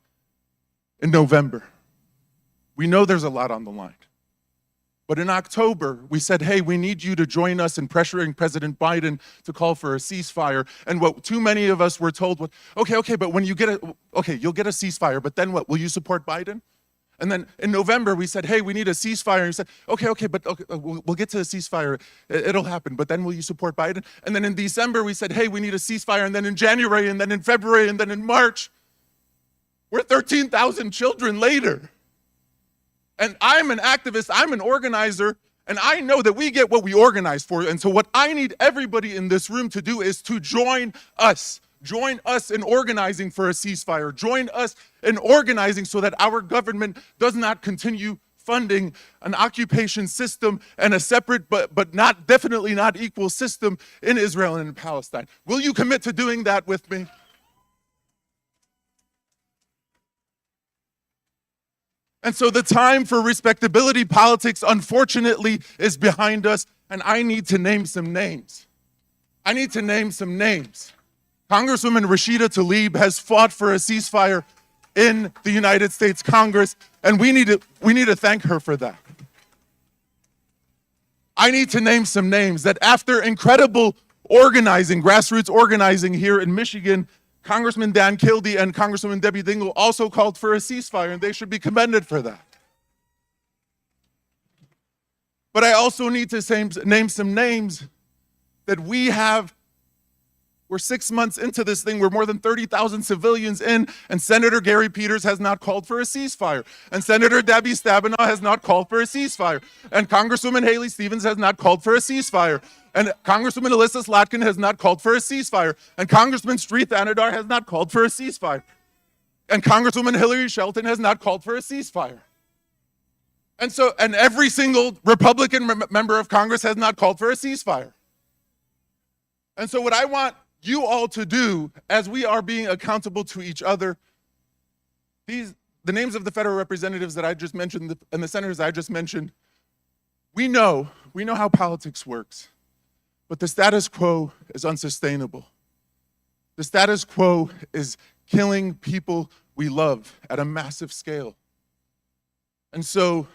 in November. We know there's a lot on the line. But in October, we said, hey, we need you to join us in pressuring President Biden to call for a ceasefire. And what too many of us were told was, okay, but when you you'll get a ceasefire, but then what? Will you support Biden? And then in November, we said, hey, we need a ceasefire. And you said, okay, but we'll get to the ceasefire. It'll happen, but then will you support Biden? And then in December, we said, hey, we need a ceasefire. And then in January, and then in February, and then in March, we're 13,000 children later. And I'm an activist, I'm an organizer, and I know that we get what we organize for. And so what I need everybody in this room to do is to join us. Join us in organizing for a ceasefire. Join us in organizing so that our government does not continue funding an occupation system and a separate but definitely not equal system in Israel and in Palestine. Will you commit to doing that with me? And so the time for respectability politics, unfortunately, is behind us. And I need to name some names. I need to name some names. Congresswoman Rashida Tlaib has fought for a ceasefire in the United States Congress, and we need to thank her for that. I need to name some names that after incredible organizing, grassroots organizing here in Michigan, Congressman Dan Kildee and Congresswoman Debbie Dingell also called for a ceasefire, and they should be commended for that. But I also need to name some names that we're 6 months into this thing. We're more than 30,000 civilians in, and Senator Gary Peters has not called for a ceasefire. And Senator Debbie Stabenow has not called for a ceasefire. And Congresswoman Haley Stevens has not called for a ceasefire. And Congresswoman Alyssa Slotkin has not called for a ceasefire. And Congressman Street Thanadar has not called for a ceasefire. And Congresswoman Hillary Shelton has not called for a ceasefire. And every single Republican member of Congress has not called for a ceasefire. And so what I want you all to do, as we are being accountable to each other, the names of the federal representatives that I just mentioned and the senators I just mentioned, we know how politics works, but the status quo is unsustainable. The status quo is killing people we love at a massive scale. And so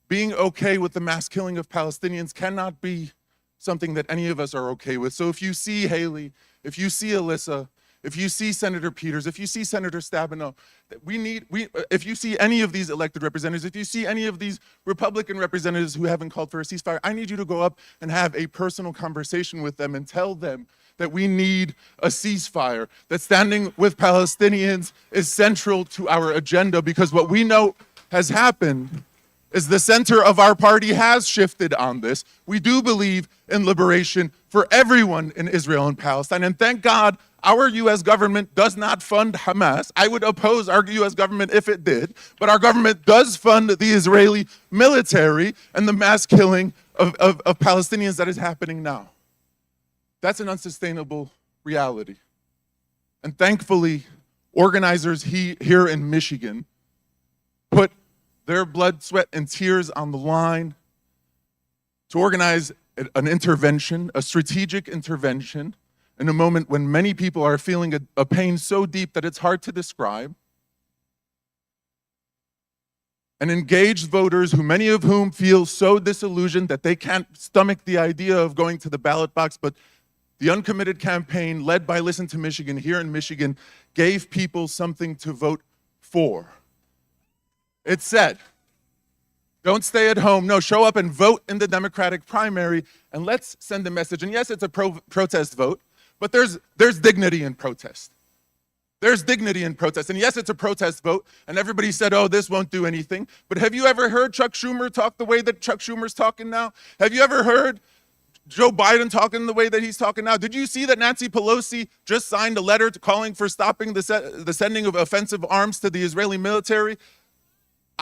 being okay with the mass killing of Palestinians cannot be something that any of us are okay with. So if you see Haley, if you see Alyssa, if you see Senator Peters, if you see Senator Stabenow, if you see any of these elected representatives, if you see any of these Republican representatives who haven't called for a ceasefire, I need you to go up and have a personal conversation with them and tell them that we need a ceasefire, that standing with Palestinians is central to our agenda, because what we know has happened is the center of our party has shifted on this. We do believe in liberation for everyone in Israel and Palestine. And thank God our US government does not fund Hamas. I would oppose our US government if it did, but our government does fund the Israeli military and the mass killing of Palestinians that is happening now. That's an unsustainable reality. And thankfully, organizers here in Michigan put their blood, sweat, and tears on the line to organize an intervention, a strategic intervention, in a moment when many people are feeling a pain so deep that it's hard to describe. And engaged voters, many of whom feel so disillusioned that they can't stomach the idea of going to the ballot box, but the Uncommitted campaign, led by Listen to Michigan here in Michigan, gave people something to vote for. It said, don't stay at home. No, show up and vote in the Democratic primary, and let's send a message. And yes, it's a protest vote, but there's dignity in protest. There's dignity in protest. And yes, it's a protest vote, and everybody said, oh, this won't do anything. But have you ever heard Chuck Schumer talk the way that Chuck Schumer's talking now? Have you ever heard Joe Biden talking the way that he's talking now? Did you see that Nancy Pelosi just signed a letter calling for stopping the sending of offensive arms to the Israeli military?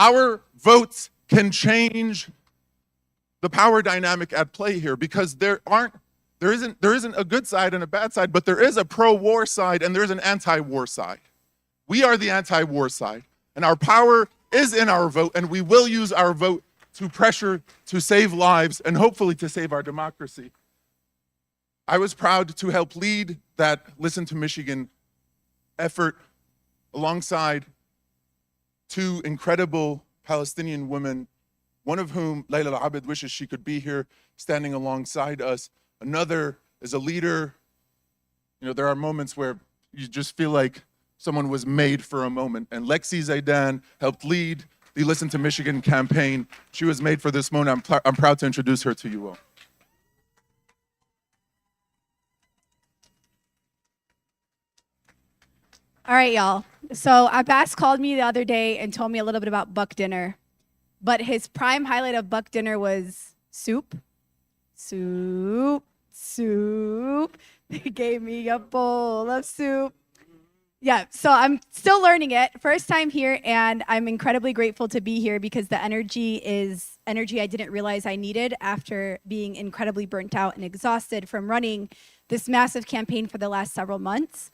Our votes can change the power dynamic at play here, because there isn't a good side and a bad side, but there is a pro-war side and there's an anti-war side. We are the anti-war side, and our power is in our vote, and we will use our vote to pressure to save lives and hopefully to save our democracy. I was proud to help lead that Listen to Michigan effort alongside two incredible Palestinian women, one of whom, Layla Al-Abed, wishes she could be here standing alongside us. Another is a leader. You know, there are moments where you just feel like someone was made for a moment. And Lexi Zaidan helped lead the Listen to Michigan campaign. She was made for this moment. I'm proud to introduce her to you all. All right, y'all. So Abbas called me the other day and told me a little bit about Buck Dinner. But his prime highlight of Buck Dinner was soup. Soup. Soup. They gave me a bowl of soup. Yeah, so I'm still learning it. First time here, and I'm incredibly grateful to be here because the energy is energy I didn't realize I needed after being incredibly burnt out and exhausted from running this massive campaign for the last several months.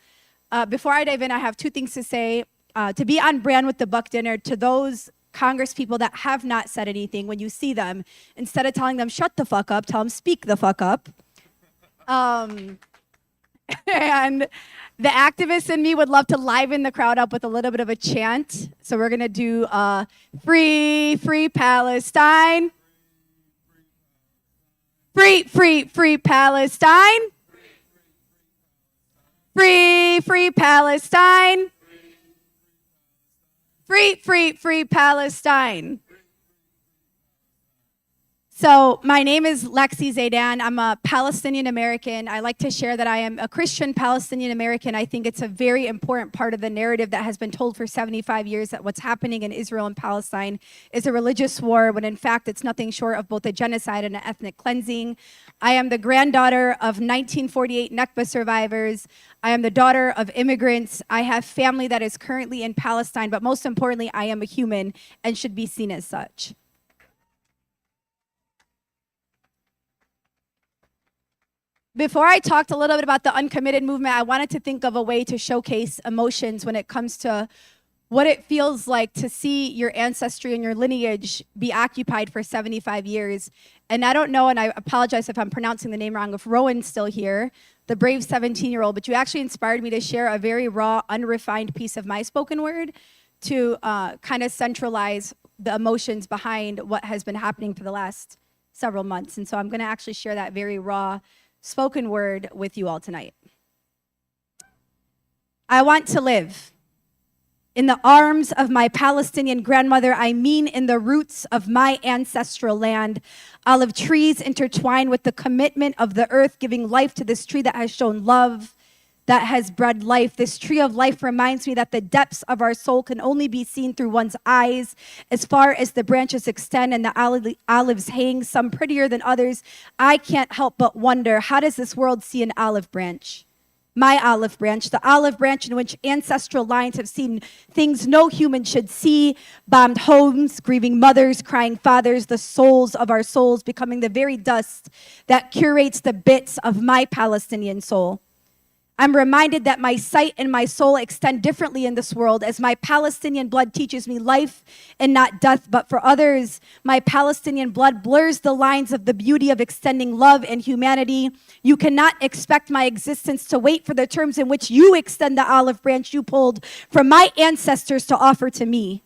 Before I dive in, I have two things to say. To be on brand with the Buck Dinner, to those Congress people that have not said anything when you see them. Instead of telling them, shut the fuck up, tell them, speak the fuck up. And the activist in me would love to liven the crowd up with a little bit of a chant. So we're going to do free, free Palestine. Free, free, free Palestine. Free, free Palestine. Free, free, free Palestine. So my name is Lexi Zaydan. I'm a Palestinian American. I like to share that I am a Christian Palestinian American. I think it's a very important part of the narrative that has been told for 75 years that what's happening in Israel and Palestine is a religious war, when in fact it's nothing short of both a genocide and an ethnic cleansing. I am the granddaughter of 1948 Nakba survivors. I am the daughter of immigrants. I have family that is currently in Palestine, but most importantly, I am a human and should be seen as such. Before I talked a little bit about the uncommitted movement, I wanted to think of a way to showcase emotions when it comes to what it feels like to see your ancestry and your lineage be occupied for 75 years. And I don't know, and I apologize if I'm pronouncing the name wrong, if Rowan's still here, the brave 17-year-old, but you actually inspired me to share a very raw, unrefined piece of my spoken word to kind of centralize the emotions behind what has been happening for the last several months. And so I'm gonna actually share that very raw spoken word with you all tonight. I want to live in the arms of my Palestinian grandmother. I mean in the roots of my ancestral land. Olive trees intertwine with the commitment of the earth, giving life to this tree that has shown love, that has bred life. This tree of life reminds me that the depths of our soul can only be seen through one's eyes. As far as the branches extend and the olives hang, some prettier than others, I can't help but wonder, how does this world see an olive branch? My olive branch, the olive branch in which ancestral lines have seen things no human should see, bombed homes, grieving mothers, crying fathers, the souls of our souls becoming the very dust that curates the bits of my Palestinian soul. I'm reminded that my sight and my soul extend differently in this world, as my Palestinian blood teaches me life and not death. But for others, my Palestinian blood blurs the lines of the beauty of extending love and humanity. You cannot expect my existence to wait for the terms in which you extend the olive branch you pulled from my ancestors to offer to me.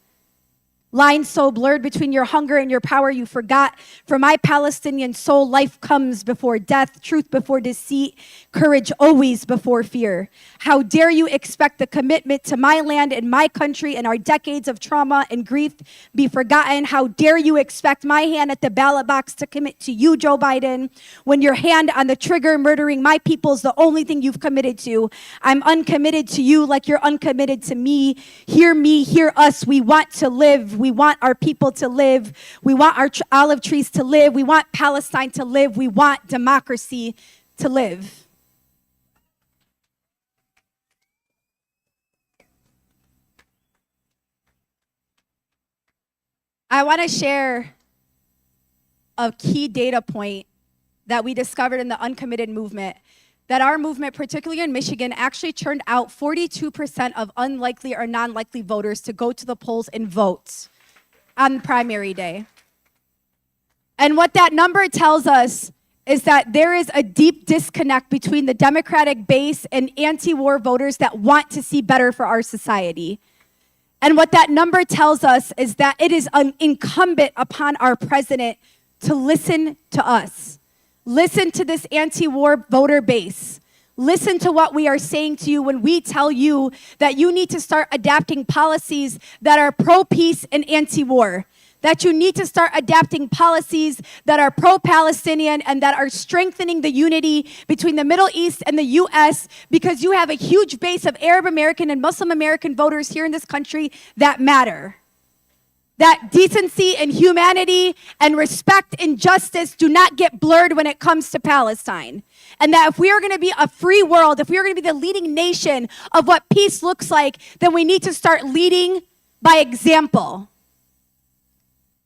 Lines so blurred between your hunger and your power, you forgot. For my Palestinian soul, life comes before death, truth before deceit, courage always before fear. How dare you expect the commitment to my land and my country and our decades of trauma and grief be forgotten? How dare you expect my hand at the ballot box to commit to you, Joe Biden, when your hand on the trigger murdering my people is the only thing you've committed to? I'm uncommitted to you like you're uncommitted to me. Me, hear us. We want to live. We want our people to live. We want our olive trees to live. We want Palestine to live. We want democracy to live. I want to share a key data point that we discovered in the uncommitted movement, that our movement, particularly in Michigan, actually turned out 42% of unlikely or non-likely voters to go to the polls and vote on primary day. And what that number tells us is that there is a deep disconnect between the Democratic base and anti-war voters that want to see better for our society. And what that number tells us is that it is incumbent upon our president to listen to us. Listen to this anti-war voter base. Listen to what we are saying to you when we tell you that you need to start adapting policies that are pro-peace and anti-war. That you need to start adapting policies that are pro-Palestinian and that are strengthening the unity between the Middle East and the U.S. because you have a huge base of Arab American and Muslim American voters here in this country that matter. That decency and humanity and respect and justice do not get blurred when it comes to Palestine. And that if we are going to be a free world, if we are going to be the leading nation of what peace looks like, then we need to start leading by example.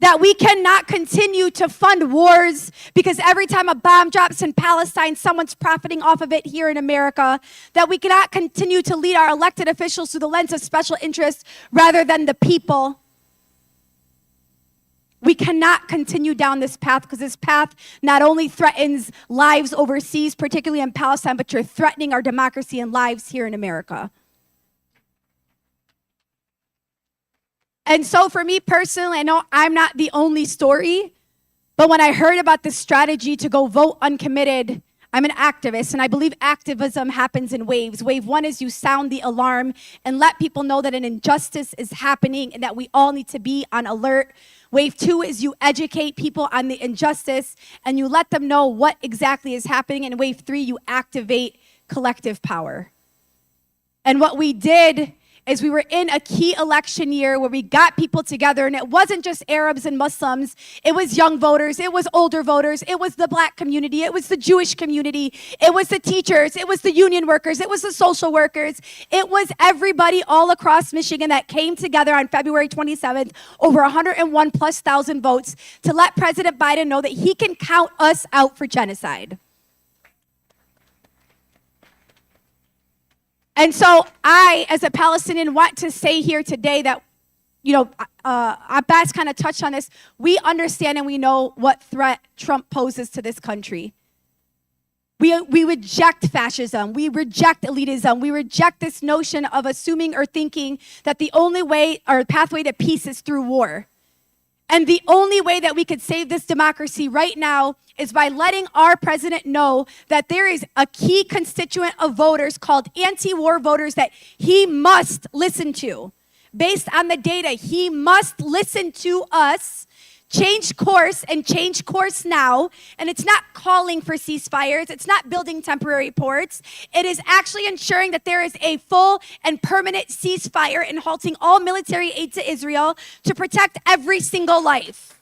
That we cannot continue to fund wars because every time a bomb drops in Palestine, someone's profiting off of it here in America. That we cannot continue to lead our elected officials through the lens of special interest rather than the people. We cannot continue down this path because this path not only threatens lives overseas, particularly in Palestine, but you're threatening our democracy and lives here in America. And so for me personally, I know I'm not the only story, but when I heard about this strategy to go vote uncommitted, I'm an activist, and I believe activism happens in waves. Wave one is you sound the alarm and let people know that an injustice is happening and that we all need to be on alert. Wave two is you educate people on the injustice and you let them know what exactly is happening. And wave three, you activate collective power. And what we did is we were in a key election year where we got people together, and it wasn't just Arabs and Muslims. It was young voters. It was older voters. It was the Black community. It was the Jewish community. It was the teachers. It was the union workers. It was the social workers. It was everybody all across Michigan that came together on February 27th, over 101,000+ votes, to let President Biden know that he can count us out for genocide. And so I, as a Palestinian, want to say here today that, Abbas kind of touched on this. We understand and we know what threat Trump poses to this country. We reject fascism. We reject elitism. We reject this notion of assuming or thinking that the only way or pathway to peace is through war. And the only way that we could save this democracy right now is by letting our president know that there is a key constituent of voters called anti-war voters that he must listen to. Based on the data, he must listen to us, change course and change course now. And it's not calling for ceasefires. It's not building temporary ports. It is actually ensuring that there is a full and permanent ceasefire and halting all military aid to Israel to protect every single life.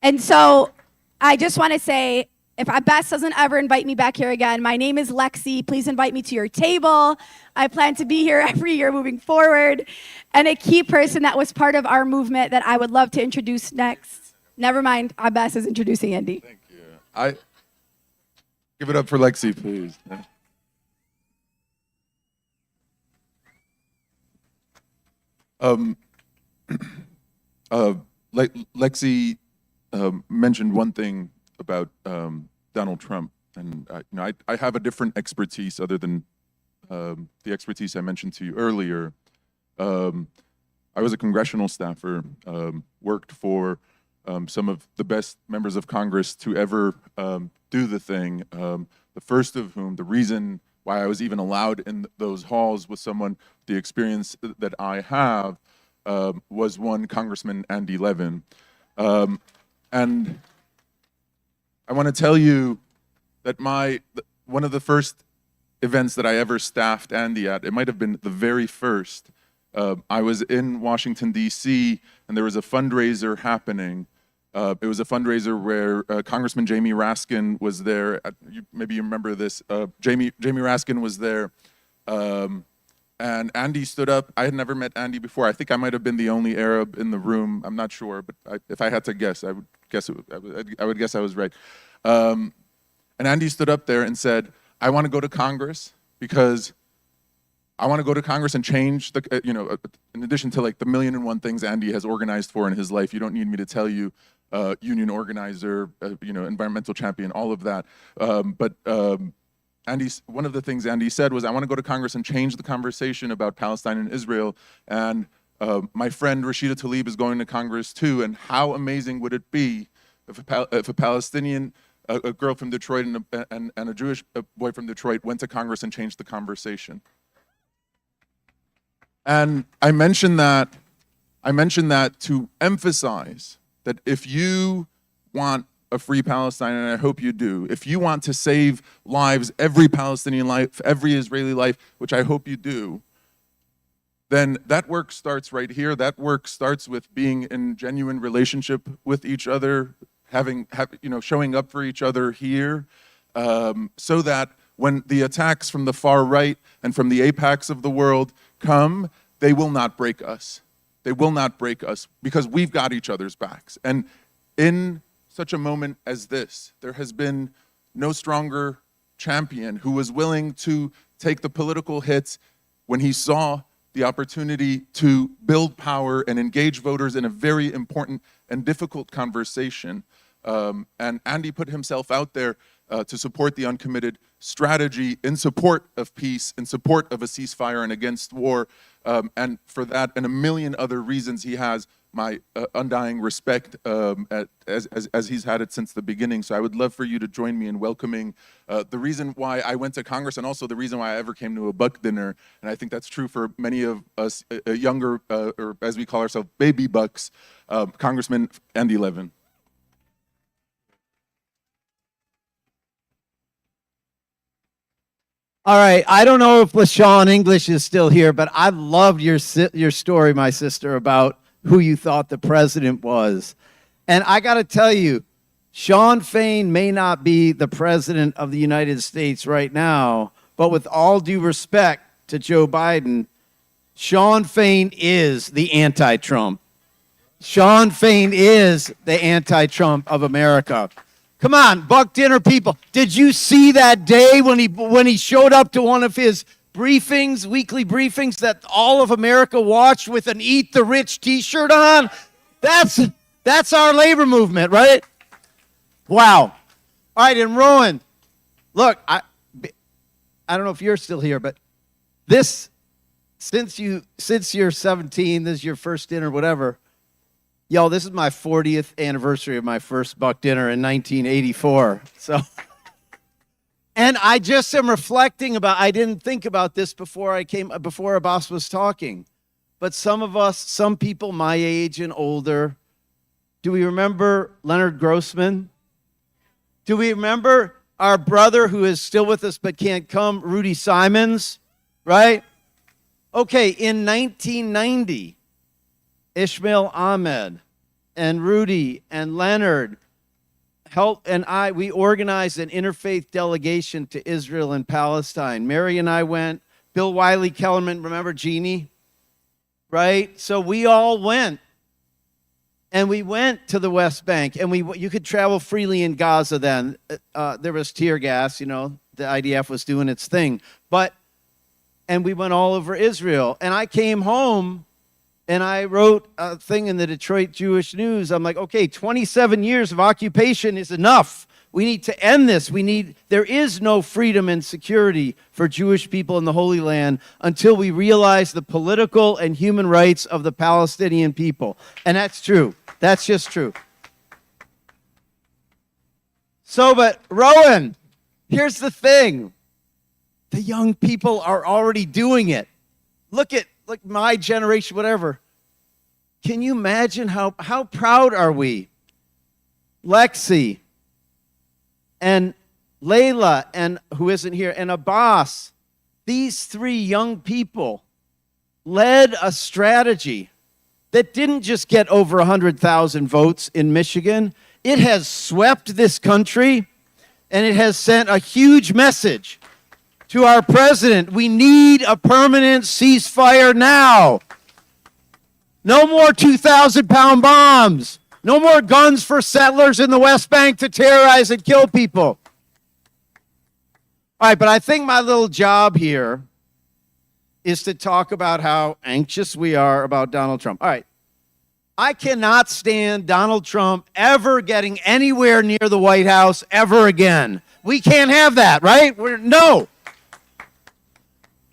And so I just want to say, if Abbas doesn't ever invite me back here again, my name is Lexi. Please invite me to your table. I plan to be here every year moving forward. And a key person that was part of our movement that I would love to introduce next. Never mind, Abbas is introducing Andy. Thank you. Give it up for Lexi, please. Lexi mentioned one thing about Donald Trump, and I have a different expertise other than the expertise I mentioned to you earlier. I was a congressional staffer, worked for some of the best members of Congress to ever do the thing. The first of whom, the reason why I was even allowed in those halls with someone the experience that I have, was one Congressman Andy Levin. And I want to tell you that one of the first events that I ever staffed Andy at, it might have been the very first, I was in Washington, D.C., and there was a fundraiser happening. It was a fundraiser where Congressman Jamie Raskin was there. Maybe you remember this. Jamie Raskin was there. And Andy stood up. I had never met Andy before. I think I might have been the only Arab in the room. I'm not sure, but if I had to guess, I would guess I was right. And Andy stood up there and said, "I want to go to Congress because I want to go to Congress and change the, in addition to like the 1,000,001 things Andy has organized for in his life. You don't need me to tell you, union organizer, environmental champion, all of that. But one of the things Andy said was, I want to go to Congress and change the conversation about Palestine and Israel. And my friend Rashida Tlaib is going to Congress too. And how amazing would it be if a Palestinian, a girl from Detroit and a Jewish boy from Detroit went to Congress and changed the conversation?" And I mentioned that to emphasize that if you want a free Palestine, and I hope you do, if you want to save lives, every Palestinian life, every Israeli life, which I hope you do, then that work starts right here. That work starts with being in genuine relationship with each other, showing up for each other here, so that when the attacks from the far right and from the AIPACs of the world come, they will not break us. They will not break us because we've got each other's backs. And in such a moment as this, there has been no stronger champion who was willing to take the political hits when he saw the opportunity to build power and engage voters in a very important and difficult conversation. And Andy put himself out there to support the uncommitted strategy in support of peace, in support of a ceasefire and against war. And for that and a million other reasons, he has my undying respect as he's had it since the beginning. So I would love for you to join me in welcoming the reason why I went to Congress and also the reason why I ever came to a buck dinner. And I think that's true for many of us younger, or as we call ourselves, baby bucks, Congressman Andy Levin. All right, I don't know if LaShawn English is still here, but I loved your story, my sister, about who you thought the president was. And I got to tell you, Sean Fain may not be the president of the United States right now, but with all due respect to Joe Biden, Sean Fain is the anti-Trump. Sean Fain is the anti-Trump of America. Come on, Buck Dinner people. Did you see that day when he showed up to one of his briefings, weekly briefings that all of America watched with an Eat the Rich t-shirt on? That's our labor movement, right? Wow. All right, and Rowan, look, I don't know if you're still here, but this, since you're 17, this is your first dinner, whatever. Yo, this is my 40th anniversary of my first buck dinner in 1984. So, and I just am reflecting about, I didn't think about this before our boss was talking. But some of us, some people my age and older, do we remember Leonard Grossman? Do we remember our brother who is still with us but can't come, Rudy Simons, right? Okay, in 1990, Ishmael Ahmed and Rudy and Leonard we organized an interfaith delegation to Israel and Palestine. Mary and I went. Bill Wiley Kellerman, remember Jeannie? Right? So we all went. And we went to the West Bank. And you could travel freely in Gaza then. There was tear gas, the IDF was doing its thing. And we went all over Israel. And I came home and I wrote a thing in the Detroit Jewish News. I'm like, okay, 27 years of occupation is enough. We need to end this. There is no freedom and security for Jewish people in the Holy Land until we realize the political and human rights of the Palestinian people. And that's true. That's just true. So, but Rowan, here's the thing. The young people are already doing it. Look at my generation, whatever. Can you imagine how proud are we? Lexi and Layla, and who isn't here, and Abbas, these three young people led a strategy that didn't just get over 100,000 votes in Michigan. It has swept this country, and it has sent a huge message to our president. We need a permanent ceasefire now. No more 2,000-pound bombs. No more guns for settlers in the West Bank to terrorize and kill people. All right, but I think my little job here is to talk about how anxious we are about Donald Trump. All right. I cannot stand Donald Trump ever getting anywhere near the White House ever again. We can't have that, right? No.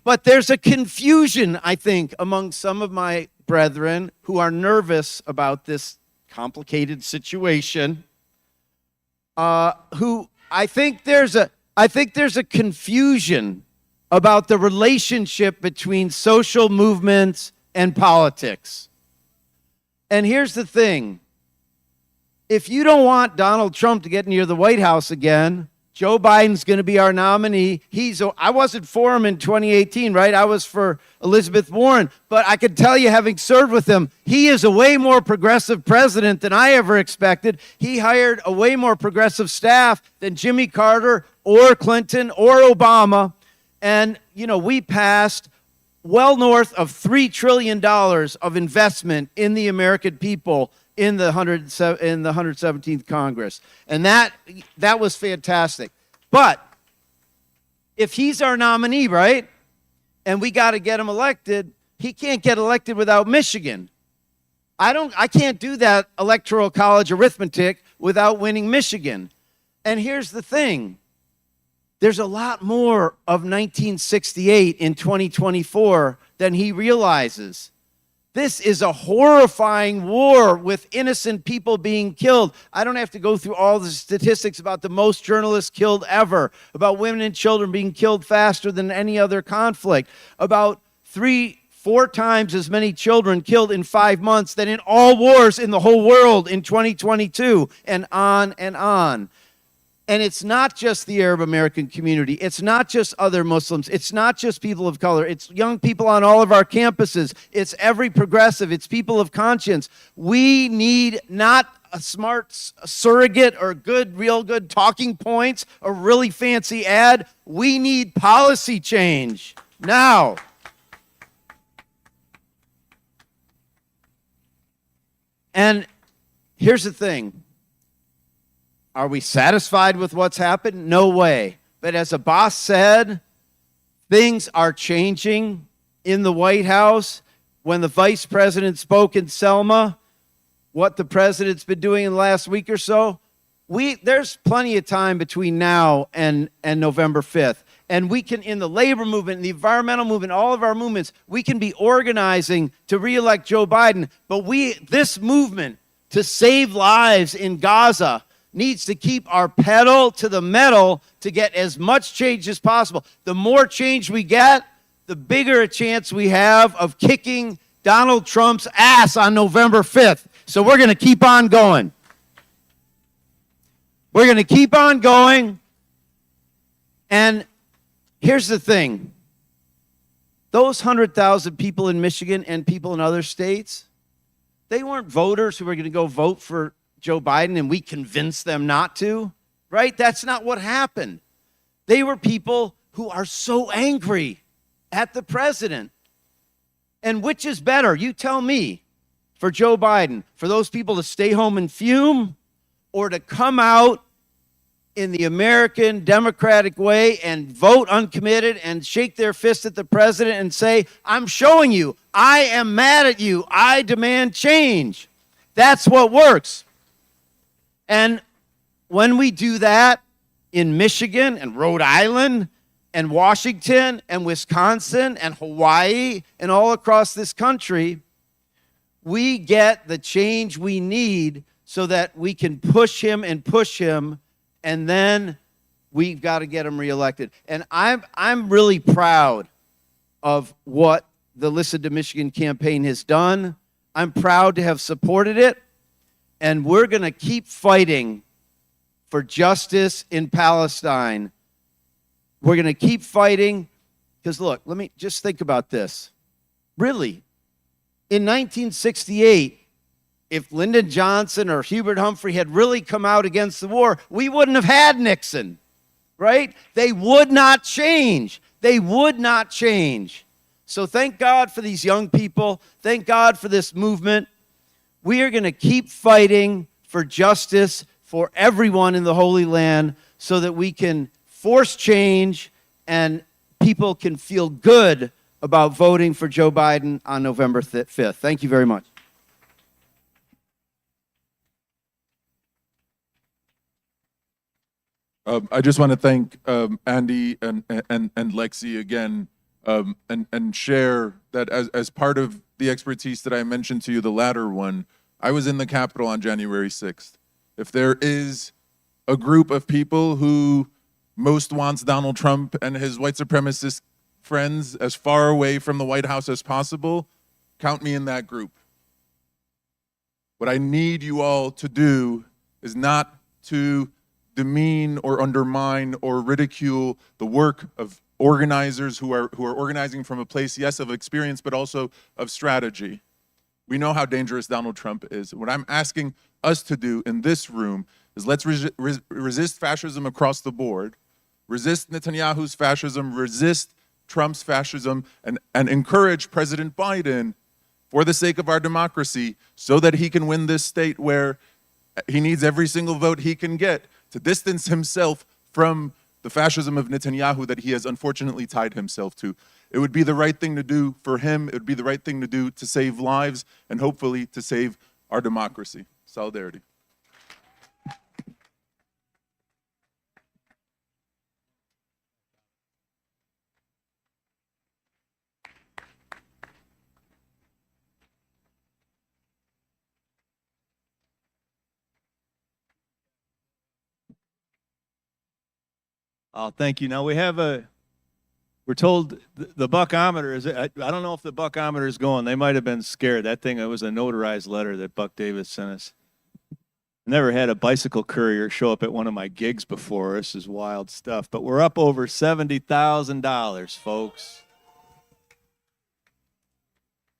But there's a confusion, I think, among some of my brethren who are nervous about this complicated situation. I think there's a confusion about the relationship between social movements and politics. And here's the thing. If you don't want Donald Trump to get near the White House again, Joe Biden's going to be our nominee. I wasn't for him in 2018, right? I was for Elizabeth Warren. But I can tell you, having served with him, he is a way more progressive president than I ever expected. He hired a way more progressive staff than Jimmy Carter or Clinton or Obama. And, we passed well north of $3 trillion of investment in the American people in the 117th Congress. And that was fantastic. But If he's our nominee, right, and we got to get him elected, he can't get elected without Michigan. I can't do that electoral college arithmetic without winning Michigan. And here's the thing. There's a lot more of 1968 in 2024 than he realizes. This is a horrifying war with innocent people being killed. I don't have to go through all the statistics about the most journalists killed ever, about women and children being killed faster than any other conflict, about 3-4 times as many children killed in 5 months than in all wars in the whole world in 2022, and on and on. And it's not just the Arab American community. It's not just other Muslims. It's not just people of color. It's young people on all of our campuses. It's every progressive. It's people of conscience. We need not a smart surrogate or real good talking points or really fancy ad. We need policy change now. And here's the thing. Are we satisfied with what's happened? No way. But as a boss said, things are changing in the White House. When the vice president spoke in Selma, what the president's been doing in the last week or so, there's plenty of time between now and November 5th. And we can, in the labor movement, the environmental movement, all of our movements, we can be organizing to reelect Joe Biden. But this movement to save lives in Gaza needs to keep our pedal to the metal to get as much change as possible. The more change we get, the bigger a chance we have of kicking Donald Trump's ass on November 5th. So we're going to keep on going. We're going to keep on going. And here's the thing. Those 100,000 people in Michigan and people in other states, they weren't voters who were going to go vote for Joe Biden and we convinced them not to, right? That's not what happened. They were people who are so angry at the president. And which is better? You tell me, for Joe Biden, for those people to stay home and fume or to come out in the American democratic way and vote uncommitted and shake their fist at the president and say, I'm showing you, I am mad at you, I demand change. That's what works. And when we do that in Michigan and Rhode Island and Washington and Wisconsin and Hawaii and all across this country, we get the change we need so that we can push him, and then we've got to get him reelected. And I'm really proud of what the Listen to Michigan campaign has done. I'm proud to have supported it. And we're going to keep fighting for justice in Palestine. We're going to keep fighting because, look, let me just think about this. Really, in 1968, if Lyndon Johnson or Hubert Humphrey had really come out against the war, we wouldn't have had Nixon, right? They would not change. They would not change. So thank God for these young people. Thank God for this movement. We are going to keep fighting for justice for everyone in the Holy Land so that we can force change and people can feel good about voting for Joe Biden on November 5th. Thank you very much. I just want to thank Andy and Lexi again, and share that as part of the expertise that I mentioned to you, the latter one, I was in the Capitol on January 6th. If there is a group of people who most wants Donald Trump and his white supremacist friends as far away from the White House as possible, count me in that group. What I need you all to do is not to demean or undermine or ridicule the work of organizers who are organizing from a place, yes, of experience, but also of strategy. We know how dangerous Donald Trump is. What I'm asking us to do in this room is let's resist fascism across the board, resist Netanyahu's fascism, resist Trump's fascism, and encourage President Biden, for the sake of our democracy, so that he can win this state where he needs every single vote he can get, to distance himself from the fascism of Netanyahu that he has unfortunately tied himself to. It would be the right thing to do for him. It would be the right thing to do to save lives and hopefully to save our democracy. Solidarity. Oh, thank you. Now we're told the buckometer is, I don't know if the buckometer is going. They might have been scared. That thing, it was a notarized letter that Buck Davis sent us. Never had a bicycle courier show up at one of my gigs before. This is wild stuff. But we're up over $70,000, folks.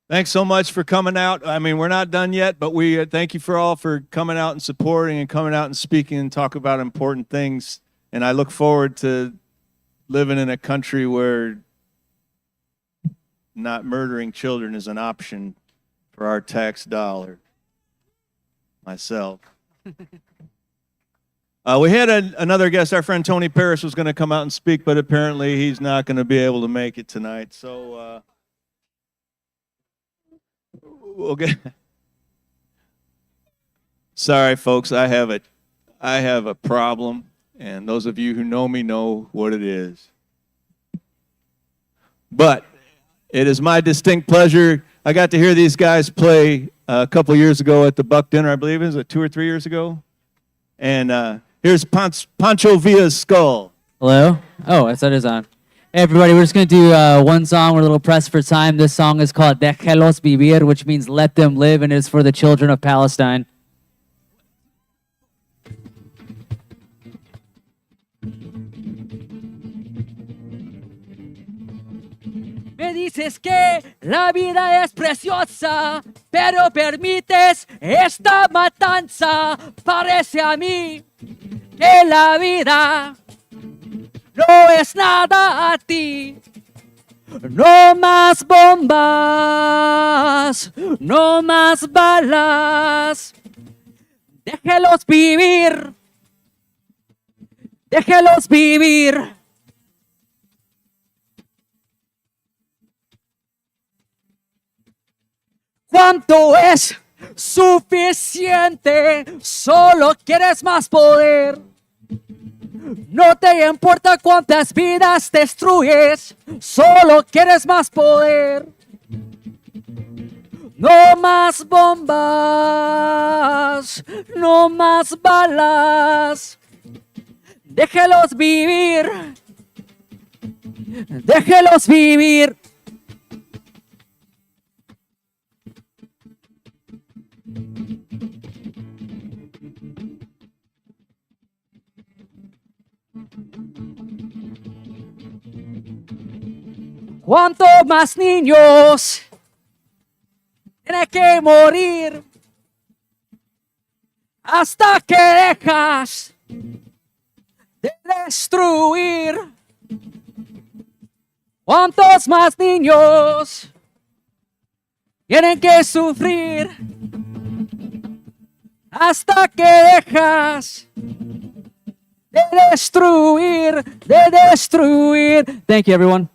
Thanks so much for coming out. I mean, we're not done yet, but we thank you for all for coming out and supporting and coming out and speaking and talk about important things. And I look forward to living in a country where not murdering children is an option for our tax dollar. Myself. We had another guest. Our friend Tony Paris was going to come out and speak, but apparently he's not going to be able to make it tonight. So we'll get. Sorry, folks. I have a problem. And those of you who know me know what it is. But it is my distinct pleasure. I got to hear these guys play a couple years ago at the Buck Dinner, I believe. Is it 2 or 3 years ago? And here's Pancho Villa's Skull. Hello? Oh, I thought it was on. Hey, everybody, we're just going to do one song. We're a little pressed for time. This song is called Déjelos Vivir, which means let them live, and it's for the children of Palestine. Me dices que la vida es preciosa, pero permites esta matanza. Parece a mí que la vida no es nada a ti. No más bombas, no más balas. Déjelos vivir, déjelos vivir. ¿Cuánto es suficiente? Solo quieres más poder. No te importa cuántas vidas destruyes, solo quieres más poder. No más bombas, no más balas. Déjelos vivir, déjelos vivir. ¿Cuánto más niños tiene que morir hasta que dejas de destruir? ¿Cuántos más niños tienen que sufrir hasta que dejas de destruir, de destruir? Thank you, everyone.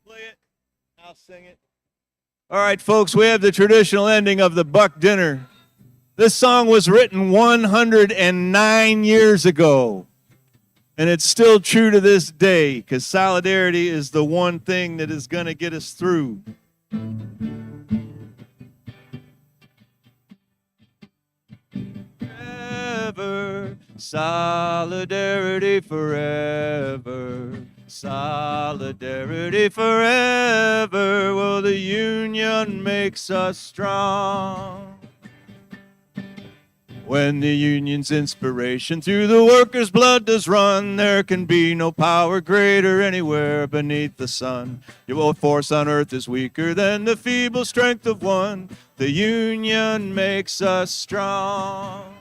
Play it. I'll sing it. All right, folks, we have the traditional ending of the Buck Dinner. This song was written 109 years ago, and it's still true to this day because solidarity is the one thing that is going to get us through. Forever, solidarity forever. Solidarity forever. Well, the union makes us strong. When the union's inspiration through the workers' blood does run, there can be no power greater anywhere beneath the sun. Your force on earth is weaker than the feeble strength of one. The union makes us strong.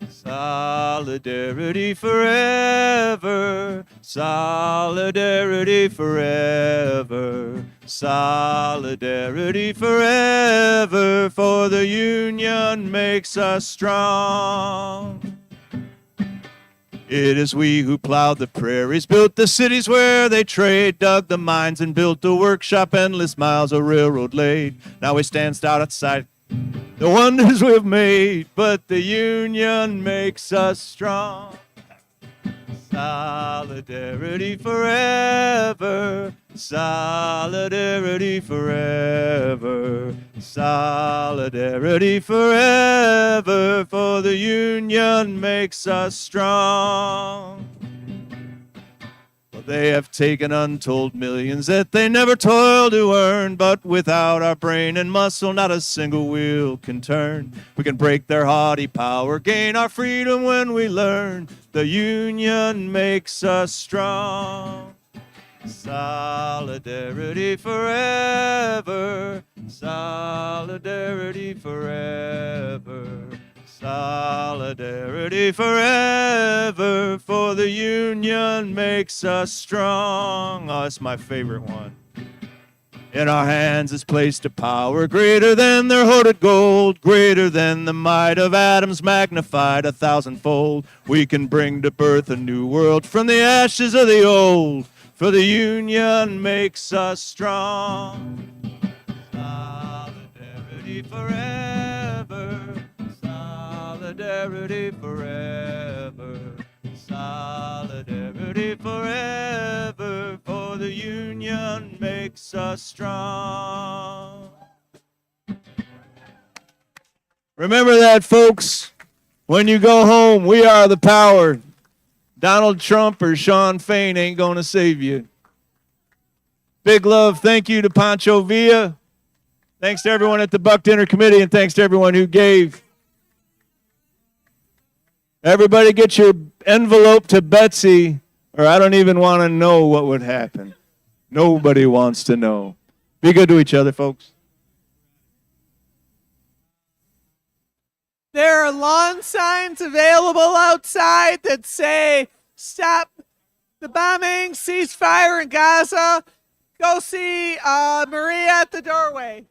Solidarity forever, solidarity forever, Solidarity forever, for the union makes us strong. It is we who plowed the prairies, built the cities where they trade, dug the mines and built a workshop, endless miles of railroad laid. Now we stand stout outside the wonders we've made, but the union makes us strong. Solidarity forever, solidarity forever, solidarity forever, for the union makes us strong. Well, they have taken untold millions that they never toiled to earn, but without our brain and muscle, not a single wheel can turn. We can break their haughty power, gain our freedom when we learn. The union makes us strong. Solidarity forever, solidarity forever, solidarity forever, for the union makes us strong. Oh, that's my favorite one. In our hands is placed a power greater than their hoarded gold, greater than the might of atoms magnified 1,000-fold. We can bring to birth a new world from the ashes of the old, for the union makes us strong. Solidarity forever, solidarity forever, solidarity forever, for the union makes us strong. Remember that, folks. When you go home, we are the power. Donald Trump or Sean Fain ain't going to save you. Big love. Thank you to Pancho Villa. Thanks to everyone at the Buck Dinner Committee, and thanks to everyone who gave. Everybody get your envelope to Betsy, or I don't even want to know what would happen. Nobody wants to know. Be good to each other, folks. There are lawn signs available outside that say, "Stop the bombing, ceasefire in Gaza." Go see Maria at the doorway.